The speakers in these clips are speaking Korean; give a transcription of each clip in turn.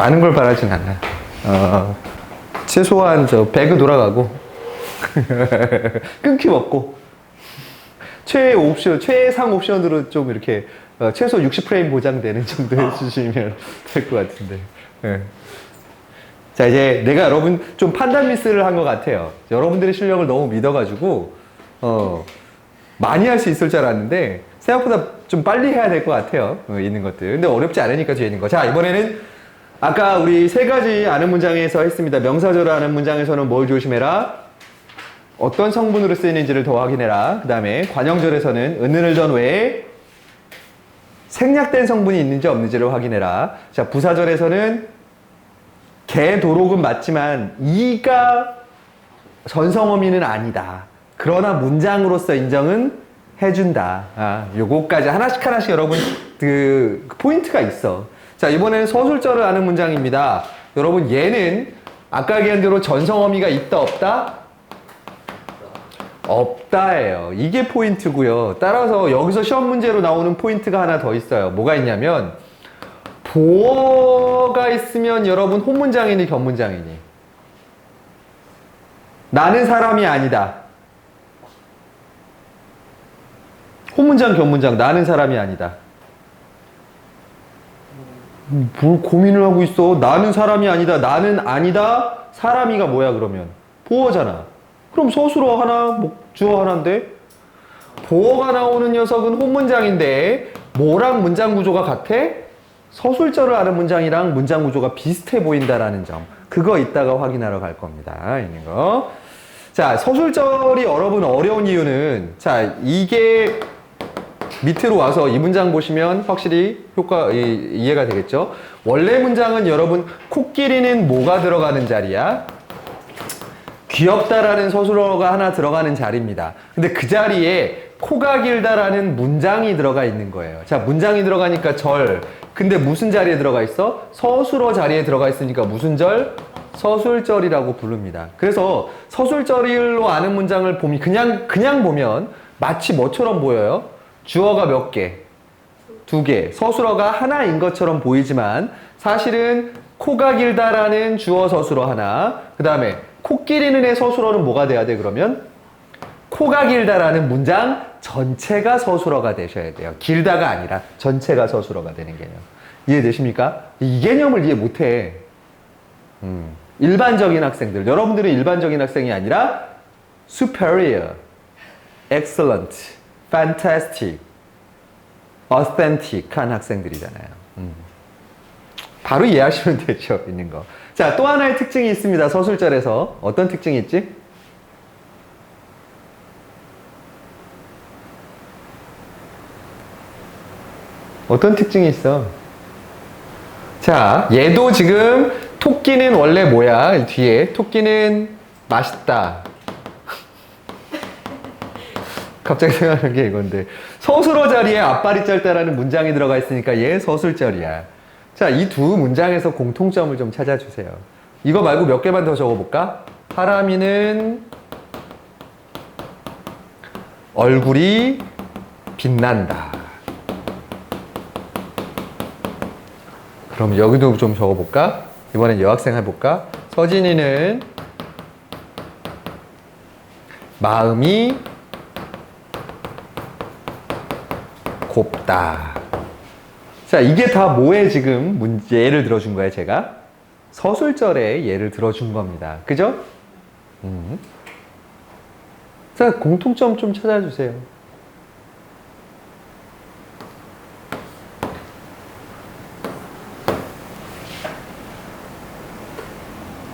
많은 걸 바라진 않아. 최소한 배그 돌아가고 끊김없고 최상 옵션으로 좀 이렇게 최소 60프레임 보장되는 정도 해주시면 될 것 같은데. 예. 자, 이제 내가 여러분 좀 판단 미스를 한 것 같아요. 여러분들의 실력을 너무 믿어가지고 많이 할 수 있을 줄 알았는데 생각보다 좀 빨리 해야 될 것 같아요. 있는 것들. 근데 어렵지 않으니까 뒤에 있는 거. 자, 이번에는 아까 우리 세 가지 아는 문장에서 했습니다. 명사절을 아는 문장에서는 뭘 조심해라? 어떤 성분으로 쓰이는지를 더 확인해라. 그 다음에 관형절에서는 은은을 전 외에 생략된 성분이 있는지 없는지를 확인해라. 자, 부사절에서는 개 도록은 맞지만 이가 전성어미는 아니다. 그러나 문장으로서 인정은 해준다. 요거까지 하나씩 여러분 그 포인트가 있어. 자, 이번에는 서술절을 아는 문장입니다. 여러분 얘는 아까 얘기한 대로 전성어미가 있다 없다? 없다예요. 이게 포인트고요. 따라서 여기서 시험 문제로 나오는 포인트가 하나 더 있어요. 뭐가 있냐면 보어가 있으면 여러분 혼문장이니 견문장이니? 나는 사람이 아니다. 혼문장 견문장 나는 사람이 아니다. 뭘 고민을 하고 있어. 나는 사람이 아니다. 나는 아니다. 사람이가 뭐야 그러면? 보어잖아. 그럼 서술어 하나, 주어 하나인데 보어가 나오는 녀석은 혼문장인데 뭐랑 문장 구조가 같아? 서술절을 아는 문장이랑 문장 구조가 비슷해 보인다라는 점. 그거 이따가 확인하러 갈 겁니다. 있는 거. 자, 서술절이 여러분 어려운 이유는 자, 이게 밑으로 와서 이 문장 보시면 확실히 이해가 되겠죠? 원래 문장은 여러분 코끼리는 뭐가 들어가는 자리야? 귀엽다라는 서술어가 하나 들어가는 자리입니다. 근데 그 자리에 코가 길다라는 문장이 들어가 있는 거예요. 자, 문장이 들어가니까 절. 근데 무슨 자리에 들어가 있어? 서술어 자리에 들어가 있으니까 무슨 절? 서술절이라고 부릅니다. 그래서 서술절로 아는 문장을 보면 그냥 보면 마치 뭐처럼 보여요? 주어가 몇 개? 두 개. 서술어가 하나인 것처럼 보이지만 사실은 코가 길다라는 주어 서술어 하나. 그 다음에 코끼리는의 서술어는 뭐가 돼야 돼 그러면? 코가 길다라는 문장 전체가 서술어가 되셔야 돼요. 길다가 아니라 전체가 서술어가 되는 개념. 이해되십니까? 이 개념을 이해 못해. 일반적인 학생들. 여러분들은 일반적인 학생이 아니라 superior, excellent, fantastic, authentic 한 학생들이잖아요. 바로 이해하시면 되죠. 있는 거. 자, 또 하나의 특징이 있습니다. 서술절에서. 어떤 특징이 있지? 어떤 특징이 있어? 자, 얘도 지금 토끼는 원래 뭐야? 뒤에 토끼는 맛있다. 갑자기 생각나는 게 이건데 서술어 자리에 앞발이 짧다라는 문장이 들어가 있으니까 얘 서술절이야. 자, 이 두 문장에서 공통점을 좀 찾아주세요. 이거 말고 몇 개만 더 적어볼까? 하람이는 얼굴이 빛난다. 그럼 여기도 좀 적어볼까? 이번엔 여학생 해볼까? 서진이는 마음이 곱다. 자, 이게 다 뭐에 지금 예를 들어준 거예요, 제가? 서술절에 예를 들어준 겁니다. 그죠? 자, 공통점 좀 찾아주세요.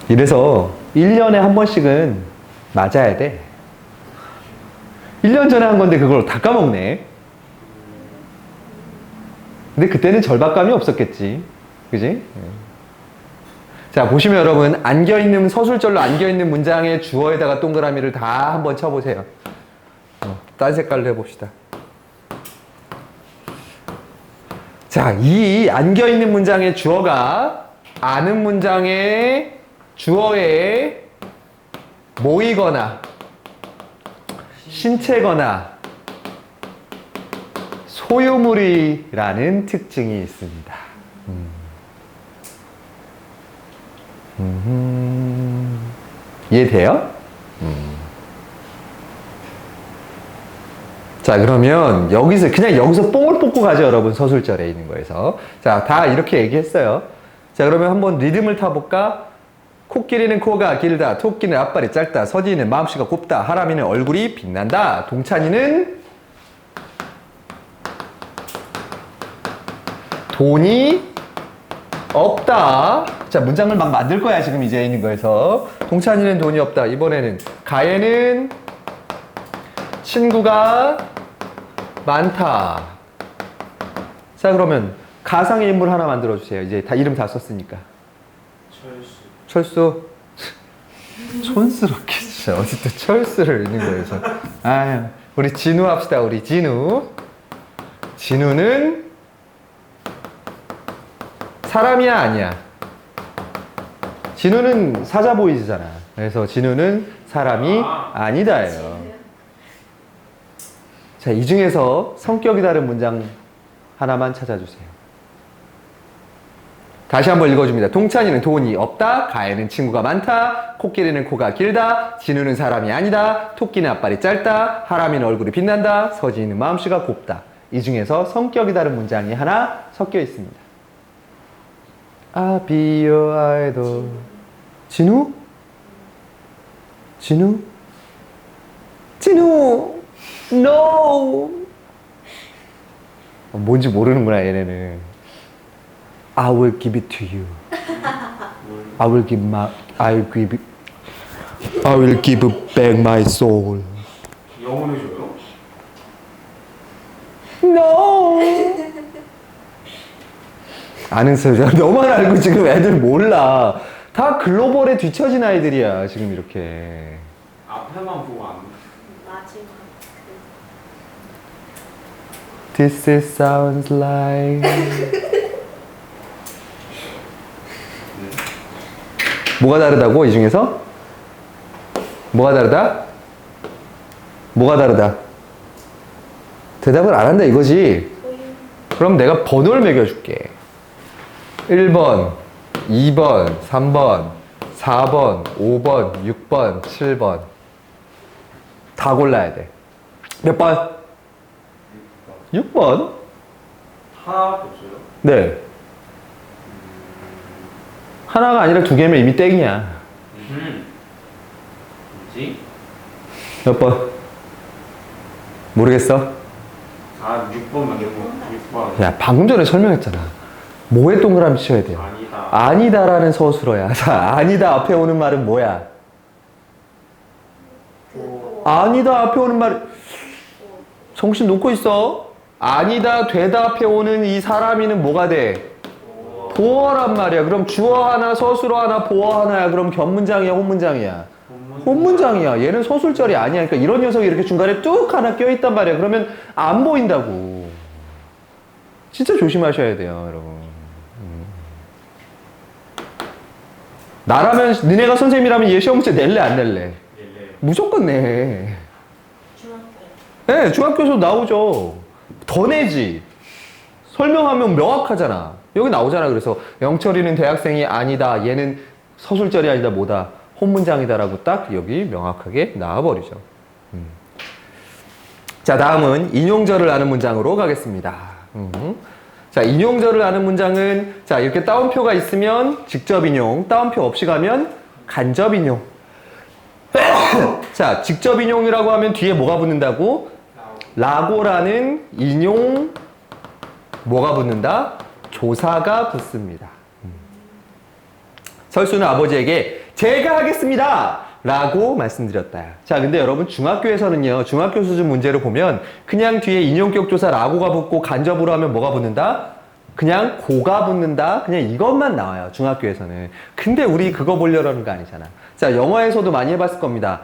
이래서 1년에 한 번씩은 맞아야 돼. 1년 전에 한 건데 그걸 다 까먹네. 근데 그때는 절박감이 없었겠지. 그지? 자, 보시면 여러분, 안겨있는, 서술절로 안겨있는 문장의 주어에다가 동그라미를 다 한번 쳐보세요. 딴 색깔로 해봅시다. 자, 이 안겨있는 문장의 주어가 아는 문장의 주어에 모이거나, 신체거나, 소유물이라는 특징이 있습니다. 이해돼요? 자, 그러면 그냥 여기서 뽕을 뽑고 가죠, 여러분. 서술절에 있는 거에서. 자, 다 이렇게 얘기했어요. 자, 그러면 한번 리듬을 타볼까? 코끼리는 코가 길다, 토끼는 앞발이 짧다, 서진이는 마음씨가 곱다, 하람이는 얼굴이 빛난다, 동찬이는 돈이 없다. 자, 문장을 막 만들 거야, 지금 이제 있는 거에서. 동찬이는 돈이 없다. 이번에는 가예는 친구가 많다. 자, 그러면 가상의 인물 하나 만들어 주세요. 이제 다 이름 다 썼으니까. 철수. 촌스럽게 진짜 어디 또 철수를 있는 거에서. 아유, 우리 진우 합시다. 우리 진우. 진우는 사람이야, 아니야? 진우는 사자 보이즈잖아. 그래서 진우는 사람이 아니다예요. 자, 이 중에서 성격이 다른 문장 하나만 찾아주세요. 다시 한번 읽어줍니다. 동찬이는 돈이 없다. 가혜는 친구가 많다. 코끼리는 코가 길다. 진우는 사람이 아니다. 토끼는 앞발이 짧다. 하람이는 얼굴이 빛난다. 서진이는 마음씨가 곱다. 이 중에서 성격이 다른 문장이 하나 섞여 있습니다. I'll be your idol. 진우? 진우? 진우! No! 뭔지 모르는구나, 얘네는. I will give it to you. I will give back my soul. 영혼을 줘요? No! 아는 소리야. 너만 알고 지금 애들 몰라. 다 글로벌에 뒤처진 아이들이야, 지금 이렇게. 앞에만 보고 안 마지막 This is sounds like. 뭐가 다르다고, 이 중에서? 뭐가 다르다? 뭐가 다르다? 대답을 안 한다 이거지? 그럼 내가 번호를 매겨줄게. 1번, 2번, 3번, 4번, 5번, 6번, 7번. 다 골라야 돼. 몇 번? 6번? 하나밖에 없어요? 네. 하나가 아니라 두 개면 이미 땡이야. 뭐지? 몇 번? 모르겠어? 6번만 6번. 야, 방금 전에 설명했잖아. 뭐에 동그라미 쳐야 돼요? 아니다. 아니다라는 서술어야. 자, 아니다 앞에 오는 말은 뭐야? 아니다 앞에 오는 말, 정신 놓고 있어. 아니다, 되다 앞에 오는 이 사람이는 뭐가 돼? 보어란 말이야. 그럼 주어 하나, 서술어 하나, 보어 하나야. 그럼 견문장이야, 혼문장이야? 혼문장이야. 얘는 서술절이 아니야. 그러니까 이런 녀석이 이렇게 중간에 뚝 하나 껴있단 말이야. 그러면 안 보인다고. 진짜 조심하셔야 돼요, 여러분. 나라면, 니네가 선생님이라면 얘 시험 문제 낼래, 안 낼래? 무조건 내. 중학교 네, 중학교에서 나오죠. 더 내지. 설명하면 명확하잖아. 여기 나오잖아. 그래서 영철이는 대학생이 아니다. 얘는 서술절이 아니다. 뭐다? 혼문장이다라고 딱 여기 명확하게 나와버리죠. 자, 다음은 인용절을 아는 문장으로 가겠습니다. 자, 인용절을 아는 문장은 자, 이렇게 따옴표가 있으면 직접 인용, 따옴표 없이 가면 간접 인용. 자, 직접 인용이라고 하면 뒤에 뭐가 붙는다고? 라고라는 인용 뭐가 붙는다? 조사가 붙습니다. 설수는 아버지에게 제가 하겠습니다! 라고 말씀드렸다. 자, 근데 여러분 중학교에서는요, 중학교 수준 문제를 보면 그냥 뒤에 인용격 조사 라고가 붙고 간접으로 하면 뭐가 붙는다? 그냥 고가 붙는다? 그냥 이것만 나와요, 중학교에서는. 근데 우리 그거 보려는 거 아니잖아. 자, 영어에서도 많이 해봤을 겁니다.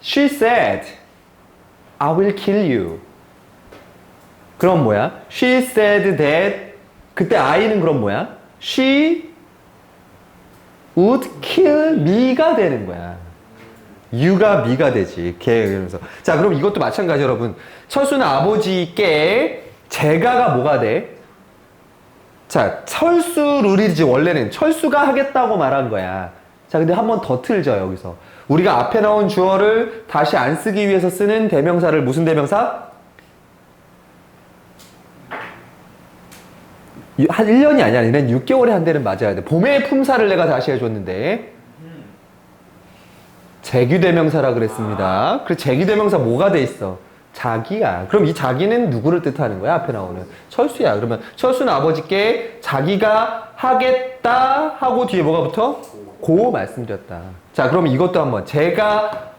She said, I will kill you. 그럼 뭐야? She said that. 그때 I는 그럼 뭐야? She would kill me가 되는 거야. you가 me가 되지. 걔 이러면서. 자, 그럼 이것도 마찬가지 여러분. 철수는 아버지께 제가가 뭐가 돼? 자, 철수 룰이지, 원래는. 철수가 하겠다고 말한 거야. 자, 근데 한 번 더 틀죠, 여기서. 우리가 앞에 나온 주어를 다시 안 쓰기 위해서 쓰는 대명사를 무슨 대명사? 한 1년이 아니야. 얘는 6개월에 한 대는 맞아야 돼. 봄의 품사를 내가 다시 해줬는데. 재규대명사라 그랬습니다. 그래서 재규대명사 뭐가 돼 있어? 자기야. 그럼 이 자기는 누구를 뜻하는 거야? 앞에 나오는 철수야. 그러면 철수는 아버지께 자기가 하겠다 하고 뒤에 뭐가 붙어? 고 말씀드렸다. 자, 그럼 이것도 한번. 제가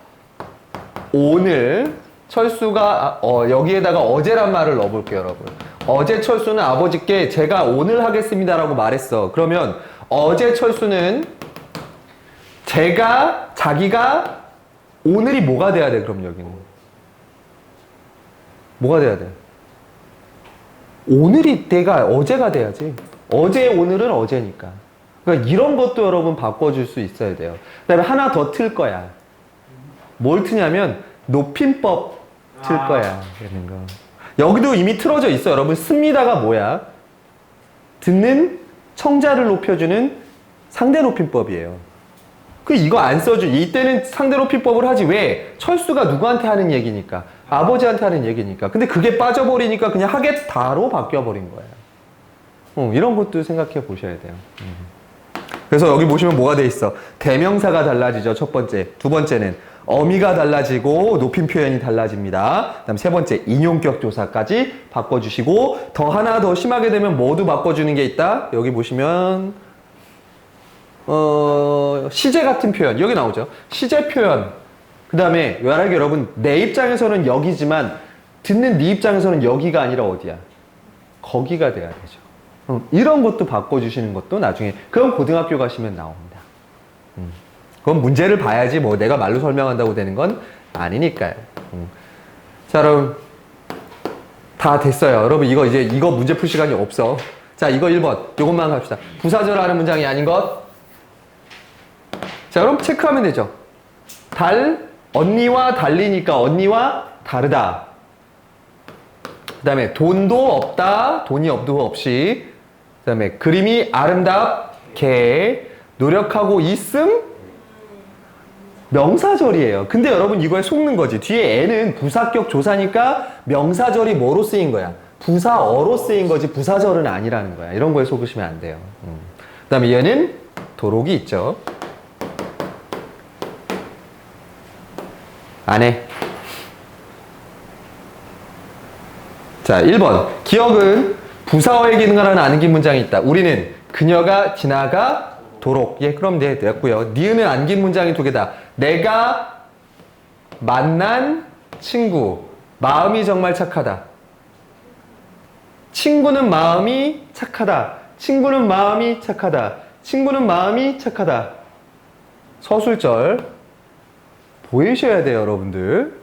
오늘 철수가 여기에다가 어제란 말을 넣어볼게요, 여러분. 어제 철수는 아버지께 제가 오늘 하겠습니다라고 말했어. 그러면 어제 철수는 자기가 오늘이 뭐가 돼야 돼? 그럼 여기는 뭐가 돼야 돼? 오늘이 내가 어제가 돼야지. 어제 오늘은 어제니까. 그러니까 이런 것도 여러분 바꿔줄 수 있어야 돼요. 그다음에 하나 더 틀 거야. 뭘 트냐면 높임법 틀 거야. 이런 거. 여기도 이미 틀어져 있어. 여러분 씁니다가 뭐야? 듣는 청자를 높여주는 상대 높임법이에요. 이거 안 써줘. 이때는 상대 높임법을 하지. 왜? 철수가 누구한테 하는 얘기니까. 아버지한테 하는 얘기니까. 근데 그게 빠져버리니까 그냥 하겠다로 바뀌어버린 거예요. 이런 것도 생각해 보셔야 돼요. 그래서 여기 보시면 뭐가 돼 있어? 대명사가 달라지죠. 첫 번째. 두 번째는 어미가 달라지고 높임 표현이 달라집니다. 그다음 세 번째 인용격 조사까지 바꿔주시고 더 하나 더 심하게 되면 뭐도 바꿔주는 게 있다. 여기 보시면 시제 같은 표현 여기 나오죠. 시제 표현. 그 다음에 만약에 여러분 내 입장에서는 여기지만 듣는 네 입장에서는 여기가 아니라 어디야? 거기가 돼야 되죠. 이런 것도 바꿔주시는 것도 나중에 그럼 고등학교 가시면 나옵니다. 그건 문제를 봐야지 뭐 내가 말로 설명한다고 되는 건 아니니까요. 자, 여러분 다 됐어요. 여러분 이거 문제 풀 시간이 없어. 자, 이거 1번 이것만 합시다. 부사절하는 문장이 아닌 것. 자, 그럼 체크하면 되죠. 언니와 달리니까 언니와 다르다. 그 다음에 돈도 없다. 돈이 없도 없이. 그 다음에 그림이 아름답게 노력하고 있음. 명사절이에요. 근데 여러분 이거에 속는 거지. 뒤에 애는 부사격 조사니까 명사절이 뭐로 쓰인 거야? 부사어로 쓰인 거지 부사절은 아니라는 거야. 이런 거에 속으시면 안 돼요. 그 다음에 얘는 도록이 있죠. 안 해. 자, 1번. 기억은 부사어의 기능을 하는 안긴 문장이 있다. 우리는 그녀가 지나가도록. 예, 그럼 네, 됐고요. 니은은 안긴 문장이 2개다. 내가 만난 친구. 마음이 정말 착하다. 친구는 마음이 착하다. 친구는 마음이 착하다. 친구는 마음이 착하다. 서술절. 보이셔야 돼요, 여러분들.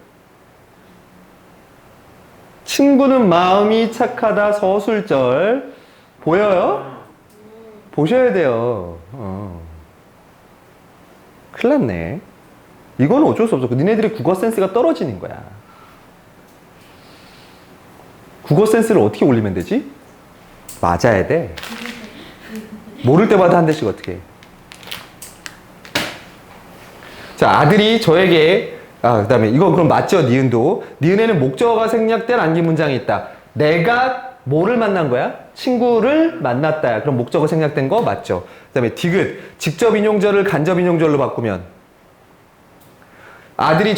친구는 마음이 착하다. 서술절. 보여요? 보셔야 돼요. 큰일 났네. 이건 어쩔 수 없어. 니네들이 국어 센스가 떨어지는 거야. 국어 센스를 어떻게 올리면 되지? 맞아야 돼. 모를 때마다 한 대씩 어떻게 해. 자, 아들이 저에게 그 다음에 이거 그럼 맞죠? 니은도. 니은에는 목적어가 생략된 안긴 문장이 있다. 내가 뭐를 만난 거야? 친구를 만났다. 그럼 목적어 생략된 거 맞죠? 그 다음에 디귿. 직접 인용절을 간접 인용절로 바꾸면 아들이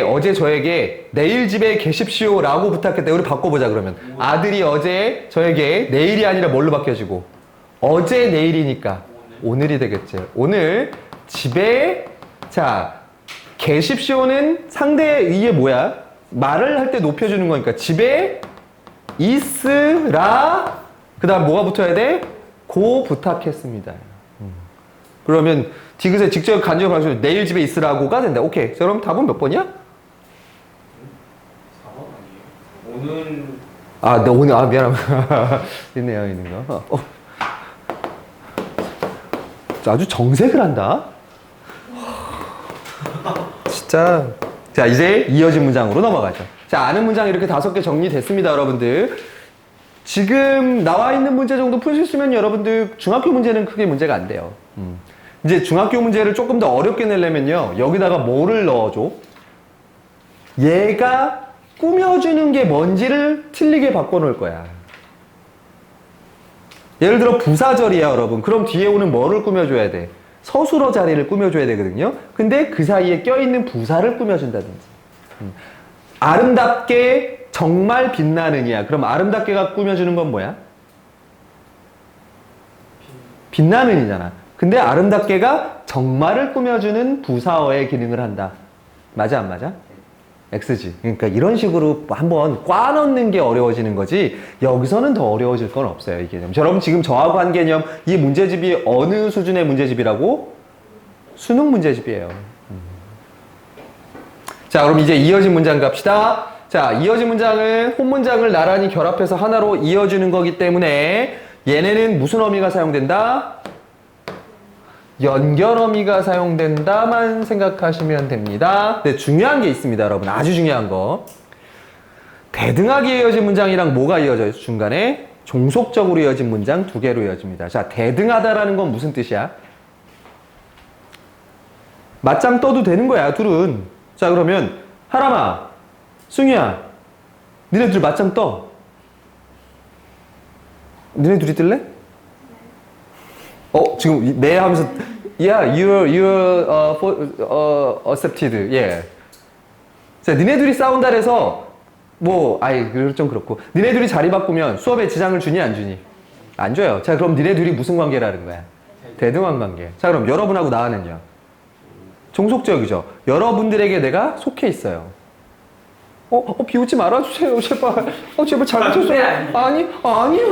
어제 저에게 내일 집에 계십시오 라고 부탁했다. 우리 바꿔보자 그러면. 아들이 어제 저에게 내일이 아니라 뭘로 바뀌어지고 어제 내일이니까 오늘이 되겠지. 오늘 집에 자, 계십시오는 상대 위에 뭐야? 말을 할 때 높여주는 거니까 집에 있으라. 그 다음 뭐가 붙어야 돼? 고 부탁했습니다. 그러면 디귿에 직접 간접 방식 내일 집에 있으라고가 된다. 오케이. 자, 그럼 답은 몇 번이야? 4번 아니에요? 오늘 네, 오늘 미안합니다. 있네요, 있는 거. 아주 정색을 한다. 진짜. 자, 이제 이어진 문장으로 넘어가죠. 자, 아는 문장 이렇게 5개 정리됐습니다, 여러분들. 지금 나와 있는 문제 정도 풀 수 있으면 여러분들 중학교 문제는 크게 문제가 안 돼요. 이제 중학교 문제를 조금 더 어렵게 내려면요. 여기다가 뭐를 넣어줘? 얘가 꾸며주는 게 뭔지를 틀리게 바꿔놓을 거야. 예를 들어 부사절이야, 여러분. 그럼 뒤에 오는 뭐를 꾸며줘야 돼? 서술어 자리를 꾸며줘야 되거든요. 근데 그 사이에 껴있는 부사를 꾸며준다든지. 아름답게 정말 빛나느냐. 그럼 아름답게가 꾸며주는 건 뭐야? 빛나는이잖아. 근데 아름답게가 정말을 꾸며주는 부사어의 기능을 한다. 맞아, 안 맞아? X지. 그러니까 이런 식으로 한번 꽈 넣는 게 어려워지는 거지, 여기서는 더 어려워질 건 없어요, 이 개념. 여러분 지금 저하고 한 개념, 이 문제집이 어느 수준의 문제집이라고? 수능 문제집이에요. 자, 그럼 이제 이어진 문장 갑시다. 자, 이어진 문장은 혼 문장을 나란히 결합해서 하나로 이어주는 거기 때문에 얘네는 무슨 어미가 사용된다? 연결어미가 사용된다만 생각하시면 됩니다. 근데 중요한 게 있습니다, 여러분. 아주 중요한 거. 대등하게 이어진 문장이랑 뭐가 이어져요? 중간에 종속적으로 이어진 문장 두 개로 이어집니다. 자, 대등하다라는 건 무슨 뜻이야? 맞짱 떠도 되는 거야, 둘은. 자, 그러면 하람아, 승희야, 니네 둘 맞짱 떠. 니네 둘이 뜰래? 지금 네 하면서 yeah, accepted. 예. 자, 니네 둘이 싸운다 해서 좀 그렇고. 니네 둘이 자리 바꾸면 수업에 지장을 주니 안 주니? 안 줘요. 자, 그럼 니네 둘이 무슨 관계라는 거야? 대등한 관계. 자, 그럼 여러분하고 나는요? 종속적이죠. 여러분들에게 내가 속해 있어요. 비웃지 말아주세요, 제발. 제발 잘못했어요. 아니요.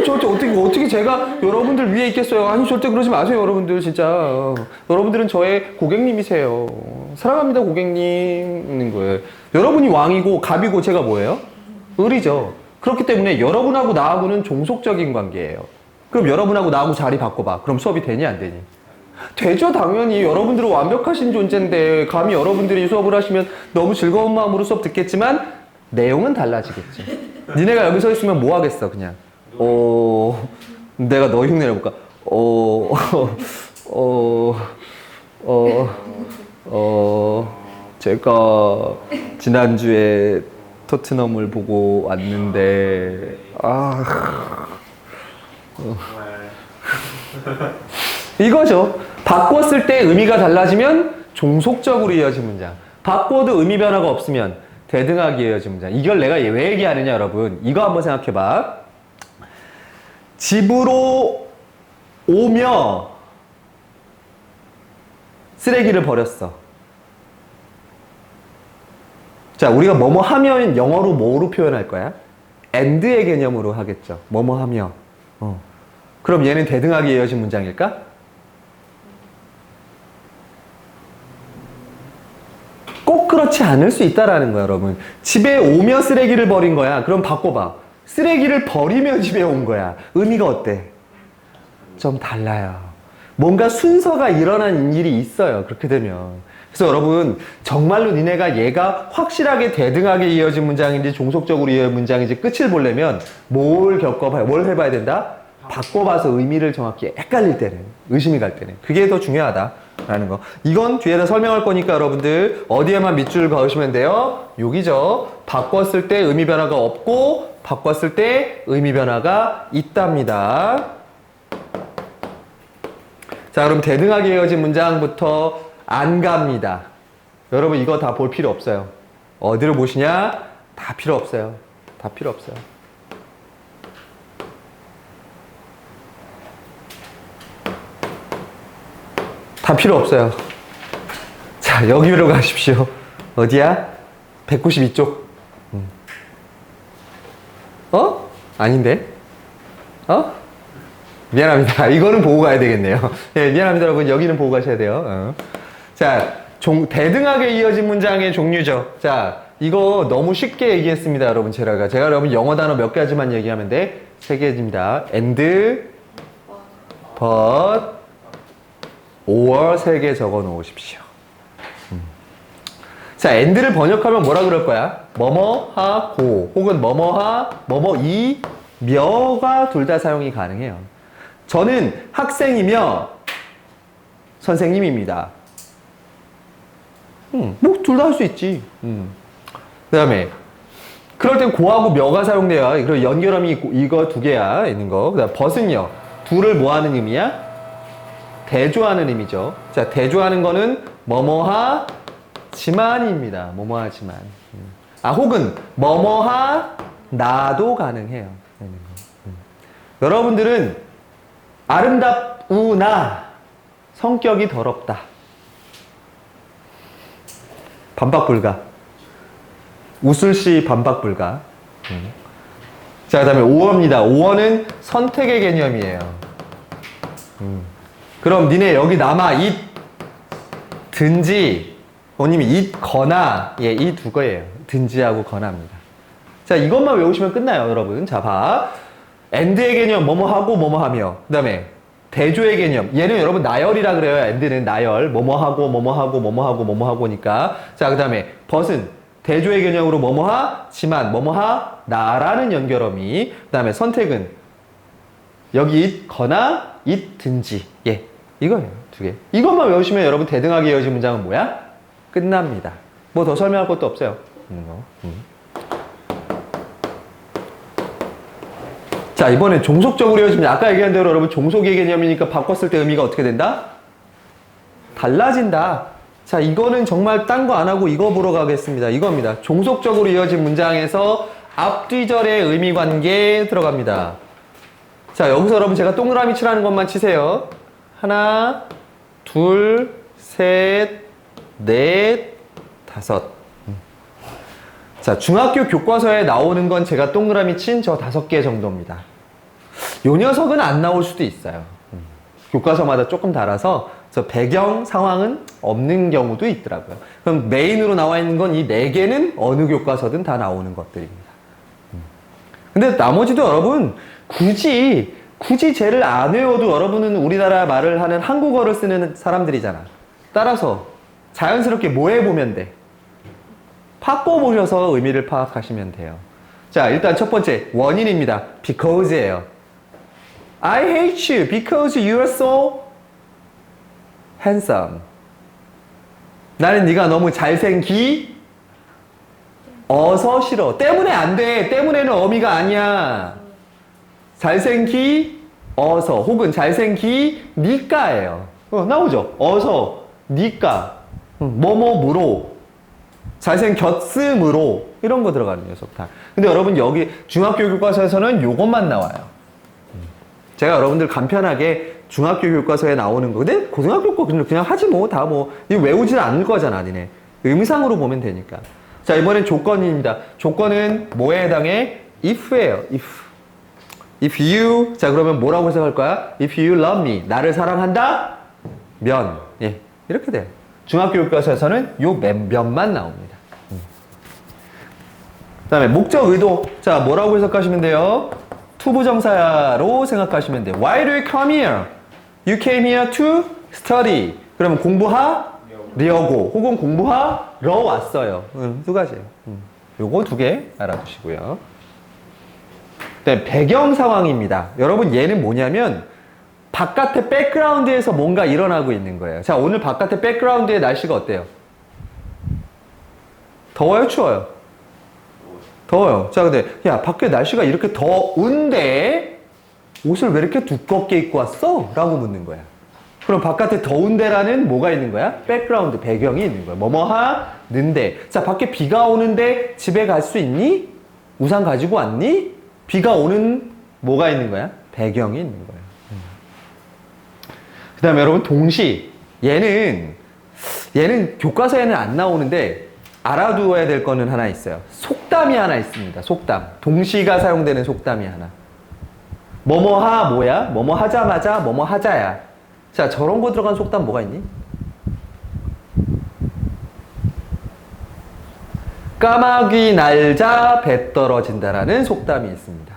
어떻게 제가 여러분들 위에 있겠어요. 아니, 절대 그러지 마세요, 여러분들, 진짜. 여러분들은 저의 고객님이세요. 사랑합니다, 고객님. 거예요. 여러분이 왕이고, 갑이고, 제가 뭐예요? 을이죠. 그렇기 때문에 여러분하고 나하고는 종속적인 관계예요. 그럼 여러분하고 나하고 자리 바꿔봐. 그럼 수업이 되니, 안 되니? 되죠, 당연히. 여러분들은 완벽하신 존재인데, 감히 여러분들이 수업을 하시면 너무 즐거운 마음으로 수업 듣겠지만, 내용은 달라지겠지. 니네가 여기 서 있으면 뭐 하겠어, 그냥. 내가 너 흉내 내볼까? 제가 지난주에 토트넘을 보고 왔는데, 이거죠. 바꿨을 때 의미가 달라지면 종속적으로 이어진 문장. 바꿔도 의미 변화가 없으면 대등하게 이어진 문장. 이걸 내가 왜 얘기하느냐, 여러분. 이거 한번 생각해봐. 집으로 오며 쓰레기를 버렸어. 자, 우리가 뭐뭐 하면 영어로 뭐로 표현할 거야? and의 개념으로 하겠죠. 뭐뭐 하며. 그럼 얘는 대등하게 이어진 문장일까? 꼭 그렇지 않을 수 있다라는 거야, 여러분. 집에 오며 쓰레기를 버린 거야. 그럼 바꿔봐. 쓰레기를 버리며 집에 온 거야. 의미가 어때? 좀 달라요. 뭔가 순서가 일어난 일이 있어요, 그렇게 되면. 그래서 여러분, 정말로 니네가 얘가 확실하게 대등하게 이어진 문장인지 종속적으로 이어진 문장인지 끝을 보려면 뭘 해봐야 된다? 바꿔봐서 의미를 정확히 헷갈릴 때는, 의심이 갈 때는. 그게 더 중요하다라는 거. 이건 뒤에다 설명할 거니까 여러분들 어디에만 밑줄을 그으시면 돼요? 여기죠. 바꿨을 때 의미 변화가 없고 바꿨을 때 의미 변화가 있답니다. 자, 그럼 대등하게 이어진 문장부터 안 갑니다. 여러분 이거 다 볼 필요 없어요. 어디를 보시냐? 다 필요 없어요. 다 필요 없어요. 다 필요 없어요. 자, 여기로 가십시오. 어디야? 192쪽. 아닌데? 미안합니다. 이거는 보고 가야 되겠네요. 네, 미안합니다, 여러분. 여기는 보고 가셔야 돼요. 자, 대등하게 이어진 문장의 종류죠. 자, 이거 너무 쉽게 얘기했습니다, 여러분. 제가 여러분 영어 단어 몇 가지만 얘기하면 돼. 3개입니다. and, but, or 3개 적어 놓으십시오. 자, and를 번역하면 뭐라 그럴 거야? 뭐뭐 하고 혹은 뭐뭐 하, 뭐뭐 이 며가 둘 다 사용이 가능해요. 저는 학생이며 선생님입니다. 뭐 둘 다 할 수 있지. 그 다음에 그럴 땐 고하고 며가 사용돼요. 그리고 연결음이 이거 두 개야 있는 거. 그다음 벗은요. 둘을 뭐 하는 의미야? 대조하는 의미죠. 자, 대조하는 거는 뭐뭐하지만입니다. 뭐뭐하지만. 혹은 뭐뭐하나도 가능해요. 여러분들은 아름답우나 성격이 더럽다. 반박 불가. 웃을시 반박 불가. 자, 그 다음에 5어입니다. 5어는 선택의 개념이에요. 그럼 니네 여기 남아 있든지 아니면 있거나 이 두 거예요. 든지하고 거나입니다. 자, 이것만 외우시면 끝나요, 여러분. 자, 봐. and의 개념 뭐뭐하고 뭐뭐하며 그 다음에 대조의 개념 얘는 여러분 나열이라 그래요. and는 나열 뭐뭐하고 뭐뭐하고 뭐뭐하고 뭐뭐하고니까. 자, 그 다음에 벗은 대조의 개념으로 뭐뭐하지만 뭐뭐하나라는 연결어미. 그 다음에 선택은 여기 있거나 있든지 이거예요. 두 개. 이것만 외우시면 여러분 대등하게 이어진 문장은 뭐야? 끝납니다. 뭐 더 설명할 것도 없어요. 자, 이번엔 종속적으로 이어집니다. 아까 얘기한 대로 여러분 종속의 개념이니까 바꿨을 때 의미가 어떻게 된다? 달라진다. 자, 이거는 정말 딴 거 안 하고 이거 보러 가겠습니다. 이겁니다. 종속적으로 이어진 문장에서 앞뒤절의 의미 관계 들어갑니다. 자, 여기서 여러분 제가 동그라미 치라는 것만 치세요. 하나, 둘, 셋, 넷, 다섯. 자, 중학교 교과서에 나오는 건 제가 동그라미 친 저 5개 정도입니다. 요 녀석은 안 나올 수도 있어요. 교과서마다 조금 달라서 저 배경 상황은 없는 경우도 있더라고요. 그럼 메인으로 나와 있는 건 이 4개는 어느 교과서든 다 나오는 것들입니다. 근데 나머지도 여러분 굳이 쟤를 안 외워도 여러분은 우리나라 말을 하는 한국어를 쓰는 사람들이잖아. 따라서 자연스럽게 뭐 해보면 돼? 바꿔보셔서 의미를 파악하시면 돼요. 자, 일단 첫 번째 원인입니다. because예요. I hate you because you are so handsome. 나는 네가 너무 어서 싫어. 때문에 안 돼. 때문에는 어미가 아니야. 어서 혹은 니까예요. 나오죠? 어서, 니까, 뭐뭐므로, 잘생겼음으로 이런 거 들어가는 녀석 다. 근데 여러분 여기 중학교 교과서에서는 요것만 나와요. 제가 여러분들 간편하게 중학교 교과서에 나오는 거. 근데 고등학교 거 그냥 하지 뭐. 다 뭐. 이거 외우지는 않을 거잖아, 니네. 의미상으로 보면 되니까. 자, 이번엔 조건입니다. 조건은 뭐에 해당해? if예요. if you. 자, 그러면 뭐라고 해석할 거야? if you love me. 나를 사랑한다? 면. 이렇게 돼요. 중학교 교과서에서는 요 면만 나옵니다. 그 다음에 목적 의도. 자, 뭐라고 해석하시면 돼요? 투부정사로 생각하시면 돼요. Why do you come here? You came here to study. 그러면 공부하려고 혹은 공부하러 왔어요. 두 가지예요. 요거 2개 알아두시고요. 그다음에 배경 상황입니다. 여러분 얘는 뭐냐면 바깥의 백그라운드에서 뭔가 일어나고 있는 거예요. 자, 오늘 바깥의 백그라운드의 날씨가 어때요? 더워요? 추워요? 더워요. 자, 근데 야, 밖에 날씨가 이렇게 더운데 옷을 왜 이렇게 두껍게 입고 왔어? 라고 묻는 거야. 그럼 바깥에 더운데라는 뭐가 있는 거야? 백그라운드, 배경이 있는 거야. 뭐뭐 하는데. 자, 밖에 비가 오는데 집에 갈 수 있니? 우산 가지고 왔니? 비가 오는 뭐가 있는 거야? 배경이 있는 거야. 그 다음에 여러분 동시. 얘는 교과서에는 안 나오는데 알아두어야 될 거는 하나 있어요. 속담이 하나 있습니다. 속담. 동시가 사용되는 속담이 하나. 뭐뭐하 뭐야? 뭐뭐 하자마자 뭐뭐 하자야. 자, 저런 거 들어간 속담 뭐가 있니? 까마귀 날자 배 떨어진다라는 속담이 있습니다.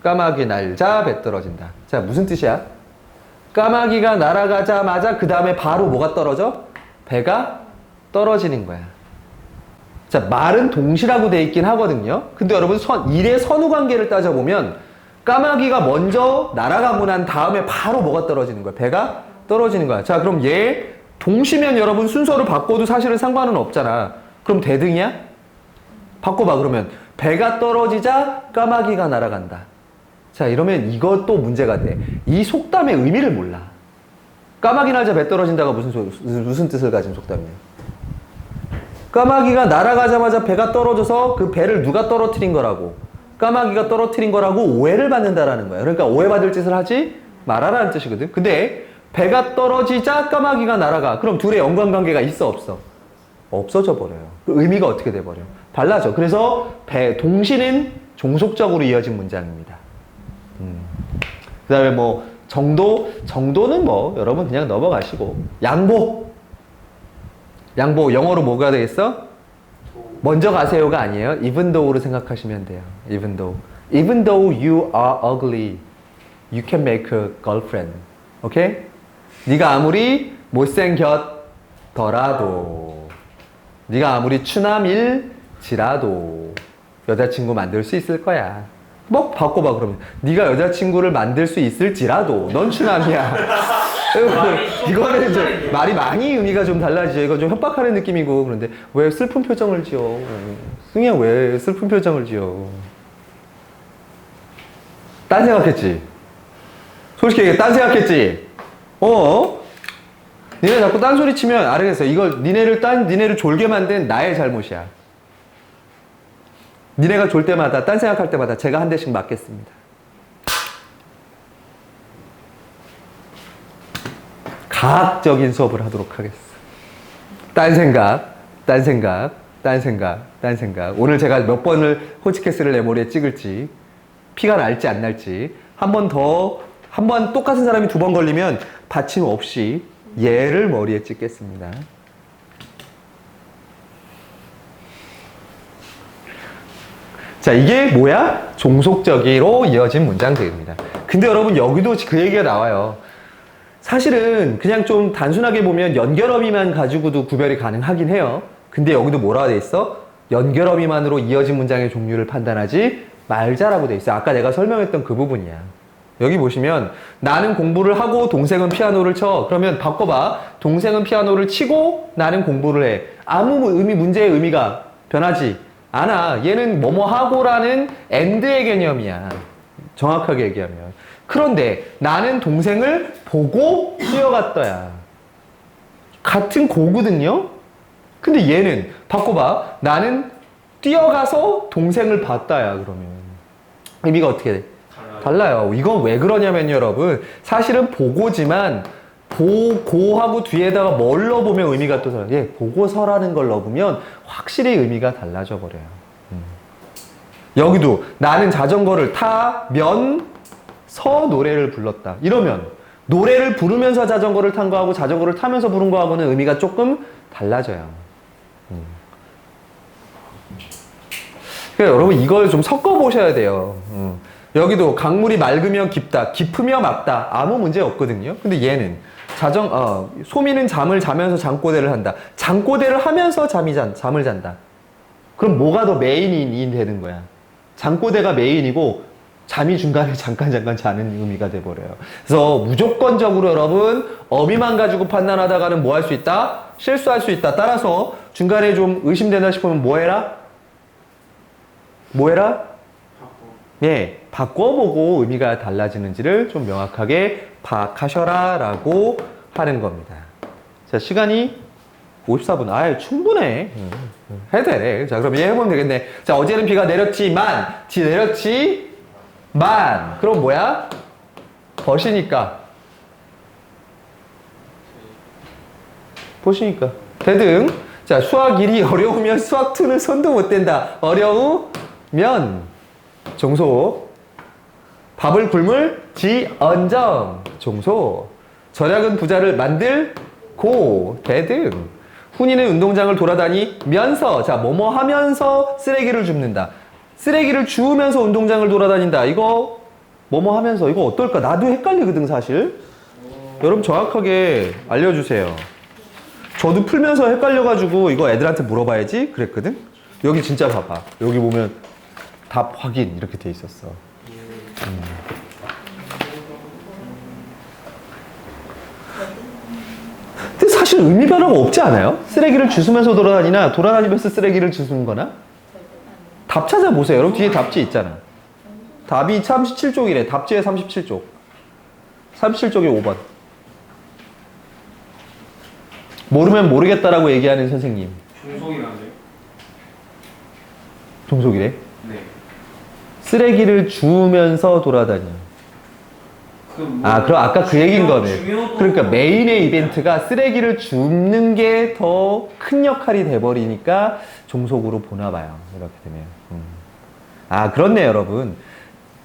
까마귀 날자 배 떨어진다. 자, 무슨 뜻이야? 까마귀가 날아가자마자 그 다음에 바로 뭐가 떨어져? 배가 떨어지는 거야. 자, 말은 동시라고 돼 있긴 하거든요. 근데 여러분 일의 선후 관계를 따져보면 까마귀가 먼저 날아가고 난 다음에 바로 뭐가 떨어지는 거야? 배가 떨어지는 거야. 자, 그럼 얘 동시면 여러분 순서를 바꿔도 사실은 상관은 없잖아. 그럼 대등이야? 바꿔봐. 그러면 배가 떨어지자 까마귀가 날아간다. 자, 이러면 이것도 문제가 돼. 이 속담의 의미를 몰라. 까마귀 날자 배 떨어진다가 무슨 뜻을 가진 속담이야? 까마귀가 날아가자마자 배가 떨어져서 그 배를 누가 떨어뜨린 거라고? 까마귀가 떨어뜨린 거라고 오해를 받는다라는 거야. 그러니까 오해받을 짓을 하지 말아라는 뜻이거든. 근데 배가 떨어지자 까마귀가 날아가. 그럼 둘의 연관관계가 있어 없어? 없어져 버려요. 그 의미가 어떻게 돼 버려? 달라져. 그래서 동시는 종속적으로 이어진 문장입니다. 그 다음에 뭐 정도는 뭐 여러분 그냥 넘어가시고. 양보 영어로 뭐가 되겠어? 먼저 가세요가 아니에요. even though로 생각하시면 돼요. even though you are ugly, you can make a girlfriend. 오케이? 네가 아무리 못생겼더라도, 네가 아무리 추남일지라도 여자친구 만들 수 있을 거야. 뭐 바꿔봐. 그러면 네가 여자친구를 만들 수 있을지라도 넌 추남이야. 이거는 이제 말이 많이 의미가 좀 달라지죠. 이거 좀 협박하는 느낌이고. 그런데 왜 슬픈 표정을 지어? 승희야, 왜 슬픈 표정을 지어? 딴 생각했지? 솔직히 얘기해, 딴 생각했지? 니네 자꾸 딴소리 치면 알겠어. 이걸 니네를 졸게 만든 나의 잘못이야. 니네가 졸 때마다, 딴 생각할 때마다 제가 한 대씩 맞겠습니다. 과학적인 수업을 하도록 하겠습니다. 딴 생각. 오늘 제가 몇 번을 호치케스를 내 머리에 찍을지, 피가 날지 안 날지, 한 번 똑같은 사람이 두 번 걸리면 받침 없이 얘를 머리에 찍겠습니다. 자, 이게 뭐야? 종속적으로 이어진 문장들입니다. 근데 여러분, 여기도 그 얘기가 나와요. 사실은 그냥 좀 단순하게 보면 연결어미만 가지고도 구별이 가능하긴 해요. 근데 여기도 뭐라고 돼 있어? 연결어미만으로 이어진 문장의 종류를 판단하지 말자라고 돼 있어. 아까 내가 설명했던 그 부분이야. 여기 보시면 나는 공부를 하고 동생은 피아노를 쳐. 그러면 바꿔봐. 동생은 피아노를 치고 나는 공부를 해. 아무 문제의 의미가 변하지 않아. 얘는 뭐뭐 하고라는 and의 개념이야. 정확하게 얘기하면. 그런데 나는 동생을 보고 뛰어갔다야. 같은 고거든요? 근데 얘는 바꿔봐. 나는 뛰어가서 동생을 봤다야. 그러면 의미가 어떻게 돼? 달라요. 이건 왜 그러냐면 여러분, 사실은 보고지만 보고하고 뒤에다가 뭘 넣어보면 의미가 또 달라요. 보고서라는 걸 넣어보면 확실히 의미가 달라져 버려요. 여기도 나는 자전거를 타면서 노래를 불렀다. 이러면 노래를 부르면서 자전거를 탄 거하고 자전거를 타면서 부른 거하고는 의미가 조금 달라져요. 그러니까 여러분, 이걸 좀 섞어 보셔야 돼요. 여기도 강물이 맑으면 깊다, 깊으며 맑다, 아무 문제 없거든요. 근데 얘는 소민은 잠을 자면서 잠꼬대를 한다. 잠꼬대를 하면서 잠을 잔다. 그럼 뭐가 더 메인이 되는 거야? 잠꼬대가 메인이고 잠이 중간에 잠깐 자는 의미가 돼버려요. 그래서 무조건적으로 여러분, 어미만 가지고 판단하다가는 뭐 할 수 있다? 실수할 수 있다. 따라서 중간에 좀 의심된다 싶으면 뭐 해라? 예, 바꿔보고 의미가 달라지는지를 좀 명확하게 파악하셔라 라고 하는 겁니다. 자, 시간이 54분. 충분해. 해도 되네. 자, 그럼 얘 해보면 되겠네. 자, 어제는 비가 내렸지만, 그럼 뭐야? 벗이니까. 대등. 자, 수학 1이 어려우면 수학 2는 손도 못 댄다. 어려우면 종소. 밥을 굶을 지언정 종소. 절약은 부자를 만들고 대등. 훈이는 운동장을 돌아다니면서, 자, 뭐뭐 하면서 쓰레기를 줍는다. 쓰레기를 주우면서 운동장을 돌아다닌다. 이거 뭐뭐 하면서, 이거 어떨까? 나도 헷갈리거든 사실. 여러분 정확하게 알려주세요. 저도 풀면서 헷갈려가지고 이거 애들한테 물어봐야지 그랬거든. 여기 진짜 봐봐. 여기 보면 답 확인 이렇게 돼 있었어. 근데 사실 의미 변화가 없지 않아요? 쓰레기를 주스면서 돌아다니나 돌아다니면서 쓰레기를 주스는 거나? 답 찾아보세요. 여러분 뒤에 답지 있잖아. 답이 37쪽이래. 답지에 37쪽. 37쪽에 5번. 모르면 모르겠다라고 얘기하는 선생님. 중속이란데요? 종속이래. 네. 쓰레기를 주우면서 돌아다녀. 아, 그럼 아까 그 얘기인 거네. 그러니까 메인의 이벤트가 쓰레기를 줍는 게 더 큰 역할이 돼버리니까 종속으로 보나 봐요. 이렇게 되면. 아, 그렇네, 여러분.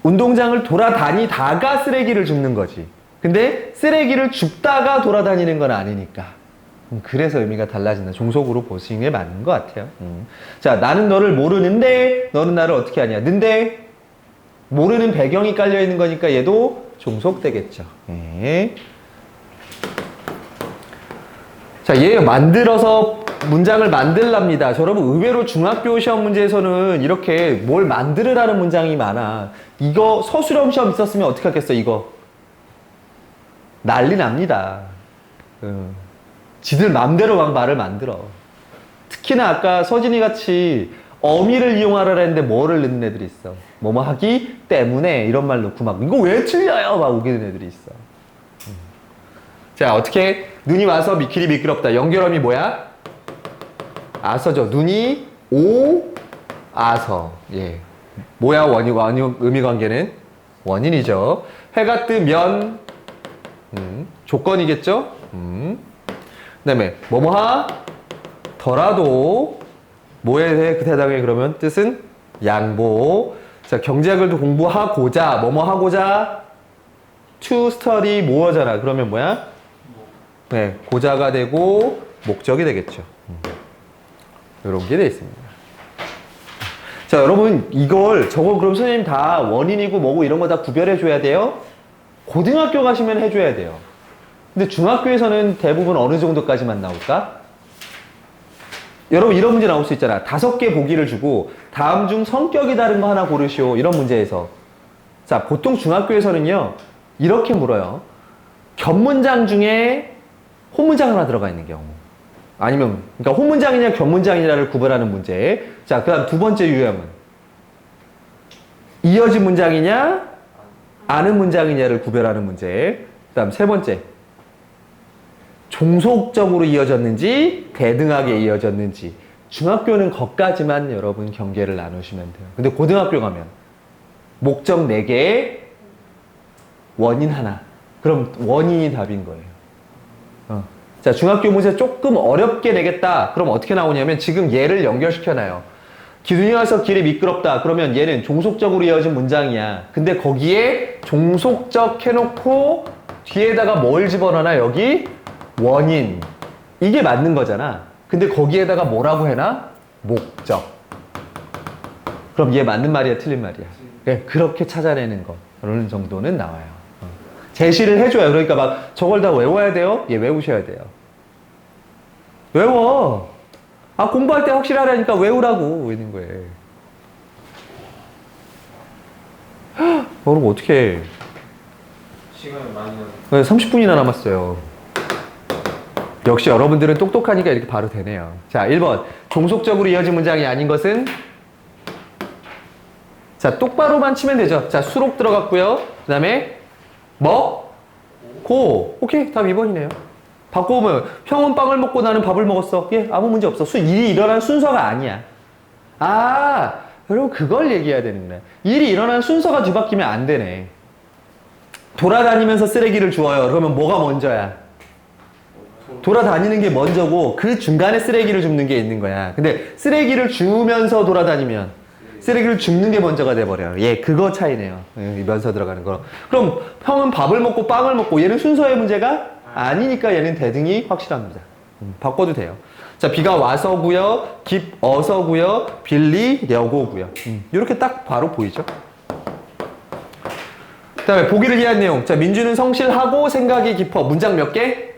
운동장을 돌아다니다가 쓰레기를 줍는 거지. 근데 쓰레기를 줍다가 돌아다니는 건 아니니까. 그래서 의미가 달라진다. 종속으로 보시는 게 맞는 것 같아요. 자, 나는 너를 모르는데 너는 나를 어떻게 하냐. 는데 모르는 배경이 깔려 있는 거니까 얘도 종속되겠죠. 네. 자, 얘 만들어서 문장을 만들랍니다. 저 여러분 의외로 중학교 시험 문제에서는 이렇게 뭘 만들으라는 문장이 많아. 이거 서술형 시험 있었으면 어떻게 하겠어, 이거? 난리 납니다. 지들 맘대로 막 말을 만들어. 특히나 아까 서진이 같이 어미를 이용하라 했는데 뭐를 넣는 애들이 있어. 뭐뭐 하기 때문에 이런 말 넣고 막 이거 왜 틀려요? 막 우기는 애들이 있어. 자, 어떻게 눈이 와서 길이 미끄럽다. 연결음이 뭐야? 아서죠. 눈이 오 아서. 예. 뭐야 원인 의미 관계는 원인이죠. 해가 뜨면 조건이겠죠. 그다음에 뭐뭐 하더라도 뭐에 대해 그 해당해 그러면 뜻은 양보. 자, 경제학을 공부하고자 뭐뭐 하고자 to study 뭐잖아. 그러면 뭐야? 네, 고자가 되고 목적이 되겠죠. 이런 게 돼 있습니다. 자, 여러분 이걸 저거 그럼 선생님 다 원인이고 뭐고 이런 거 다 구별해 줘야 돼요? 고등학교 가시면 해줘야 돼요. 근데 중학교에서는 대부분 어느 정도까지만 나올까? 여러분 이런 문제 나올 수 있잖아. 5개 보기를 주고 다음 중 성격이 다른 거 하나 고르시오. 이런 문제에서. 자, 보통 중학교에서는요. 이렇게 물어요. 겹문장 중에 혼문장 하나 들어가 있는 경우. 아니면 그러니까 혼문장이냐 겹문장이냐를 구별하는 문제. 자, 그 다음 두 번째 유형은 이어진 문장이냐 아는 문장이냐를 구별하는 문제. 그 다음 세 번째 종속적으로 이어졌는지 대등하게 이어졌는지. 중학교는 거기까지만 여러분 경계를 나누시면 돼요. 근데 고등학교 가면 목적 4개 원인 하나. 그럼 원인이 답인 거예요. 자, 중학교 문제 조금 어렵게 내겠다. 그럼 어떻게 나오냐면 지금 얘를 연결시켜놔요. 눈이 와서 길이 미끄럽다. 그러면 얘는 종속적으로 이어진 문장이야. 근데 거기에 종속적 해놓고 뒤에다가 뭘 집어넣나 여기? 원인. 이게 맞는 거잖아. 근데 거기에다가 뭐라고 해놔? 목적. 그럼 얘 맞는 말이야 틀린 말이야? 네, 그렇게 찾아내는 거. 어느 정도는 나와요. 제시를 해줘요. 그러니까 막 저걸 다 외워야 돼요? 예, 외우셔야 돼요. 외워. 아, 공부할 때 확실히 하라니까 외우라고 있는 거예요. 여러분 어떻게 시간이 많이 남았어요. 30분이나 남았어요. 역시 여러분들은 똑똑하니까 이렇게 바로 되네요. 자, 1번. 종속적으로 이어진 문장이 아닌 것은? 자, 똑바로만 치면 되죠. 자, 수록 들어갔고요. 그 다음에 고. 오케이, 답 2번이네요. 바꿔보면 형은 빵을 먹고 나는 밥을 먹었어. 예, 아무 문제 없어. 일이 일어난 순서가 아니야. 아, 여러분 그걸 얘기해야 되는구나. 일이 일어난 순서가 뒤바뀌면 안 되네. 돌아다니면서 쓰레기를 주워요. 그러면 뭐가 먼저야? 돌아다니는 게 먼저고 그 중간에 쓰레기를 줍는 게 있는 거야. 근데 쓰레기를 주우면서 돌아다니면 쓰레기를 줍는 게 먼저가 돼버려요. 예, 그거 차이네요. 예, 면서 들어가는 거. 그럼 형은 밥을 먹고 빵을 먹고 얘는 순서의 문제가 아니니까 얘는 대등이 확실합니다. 바꿔도 돼요. 자, 비가 와서고요, 깊어서고요, 빌리려고고요. 이렇게 딱 바로 보이죠? 그 다음에 보기를 위한 내용. 자, 민주는 성실하고 생각이 깊어. 문장 몇 개?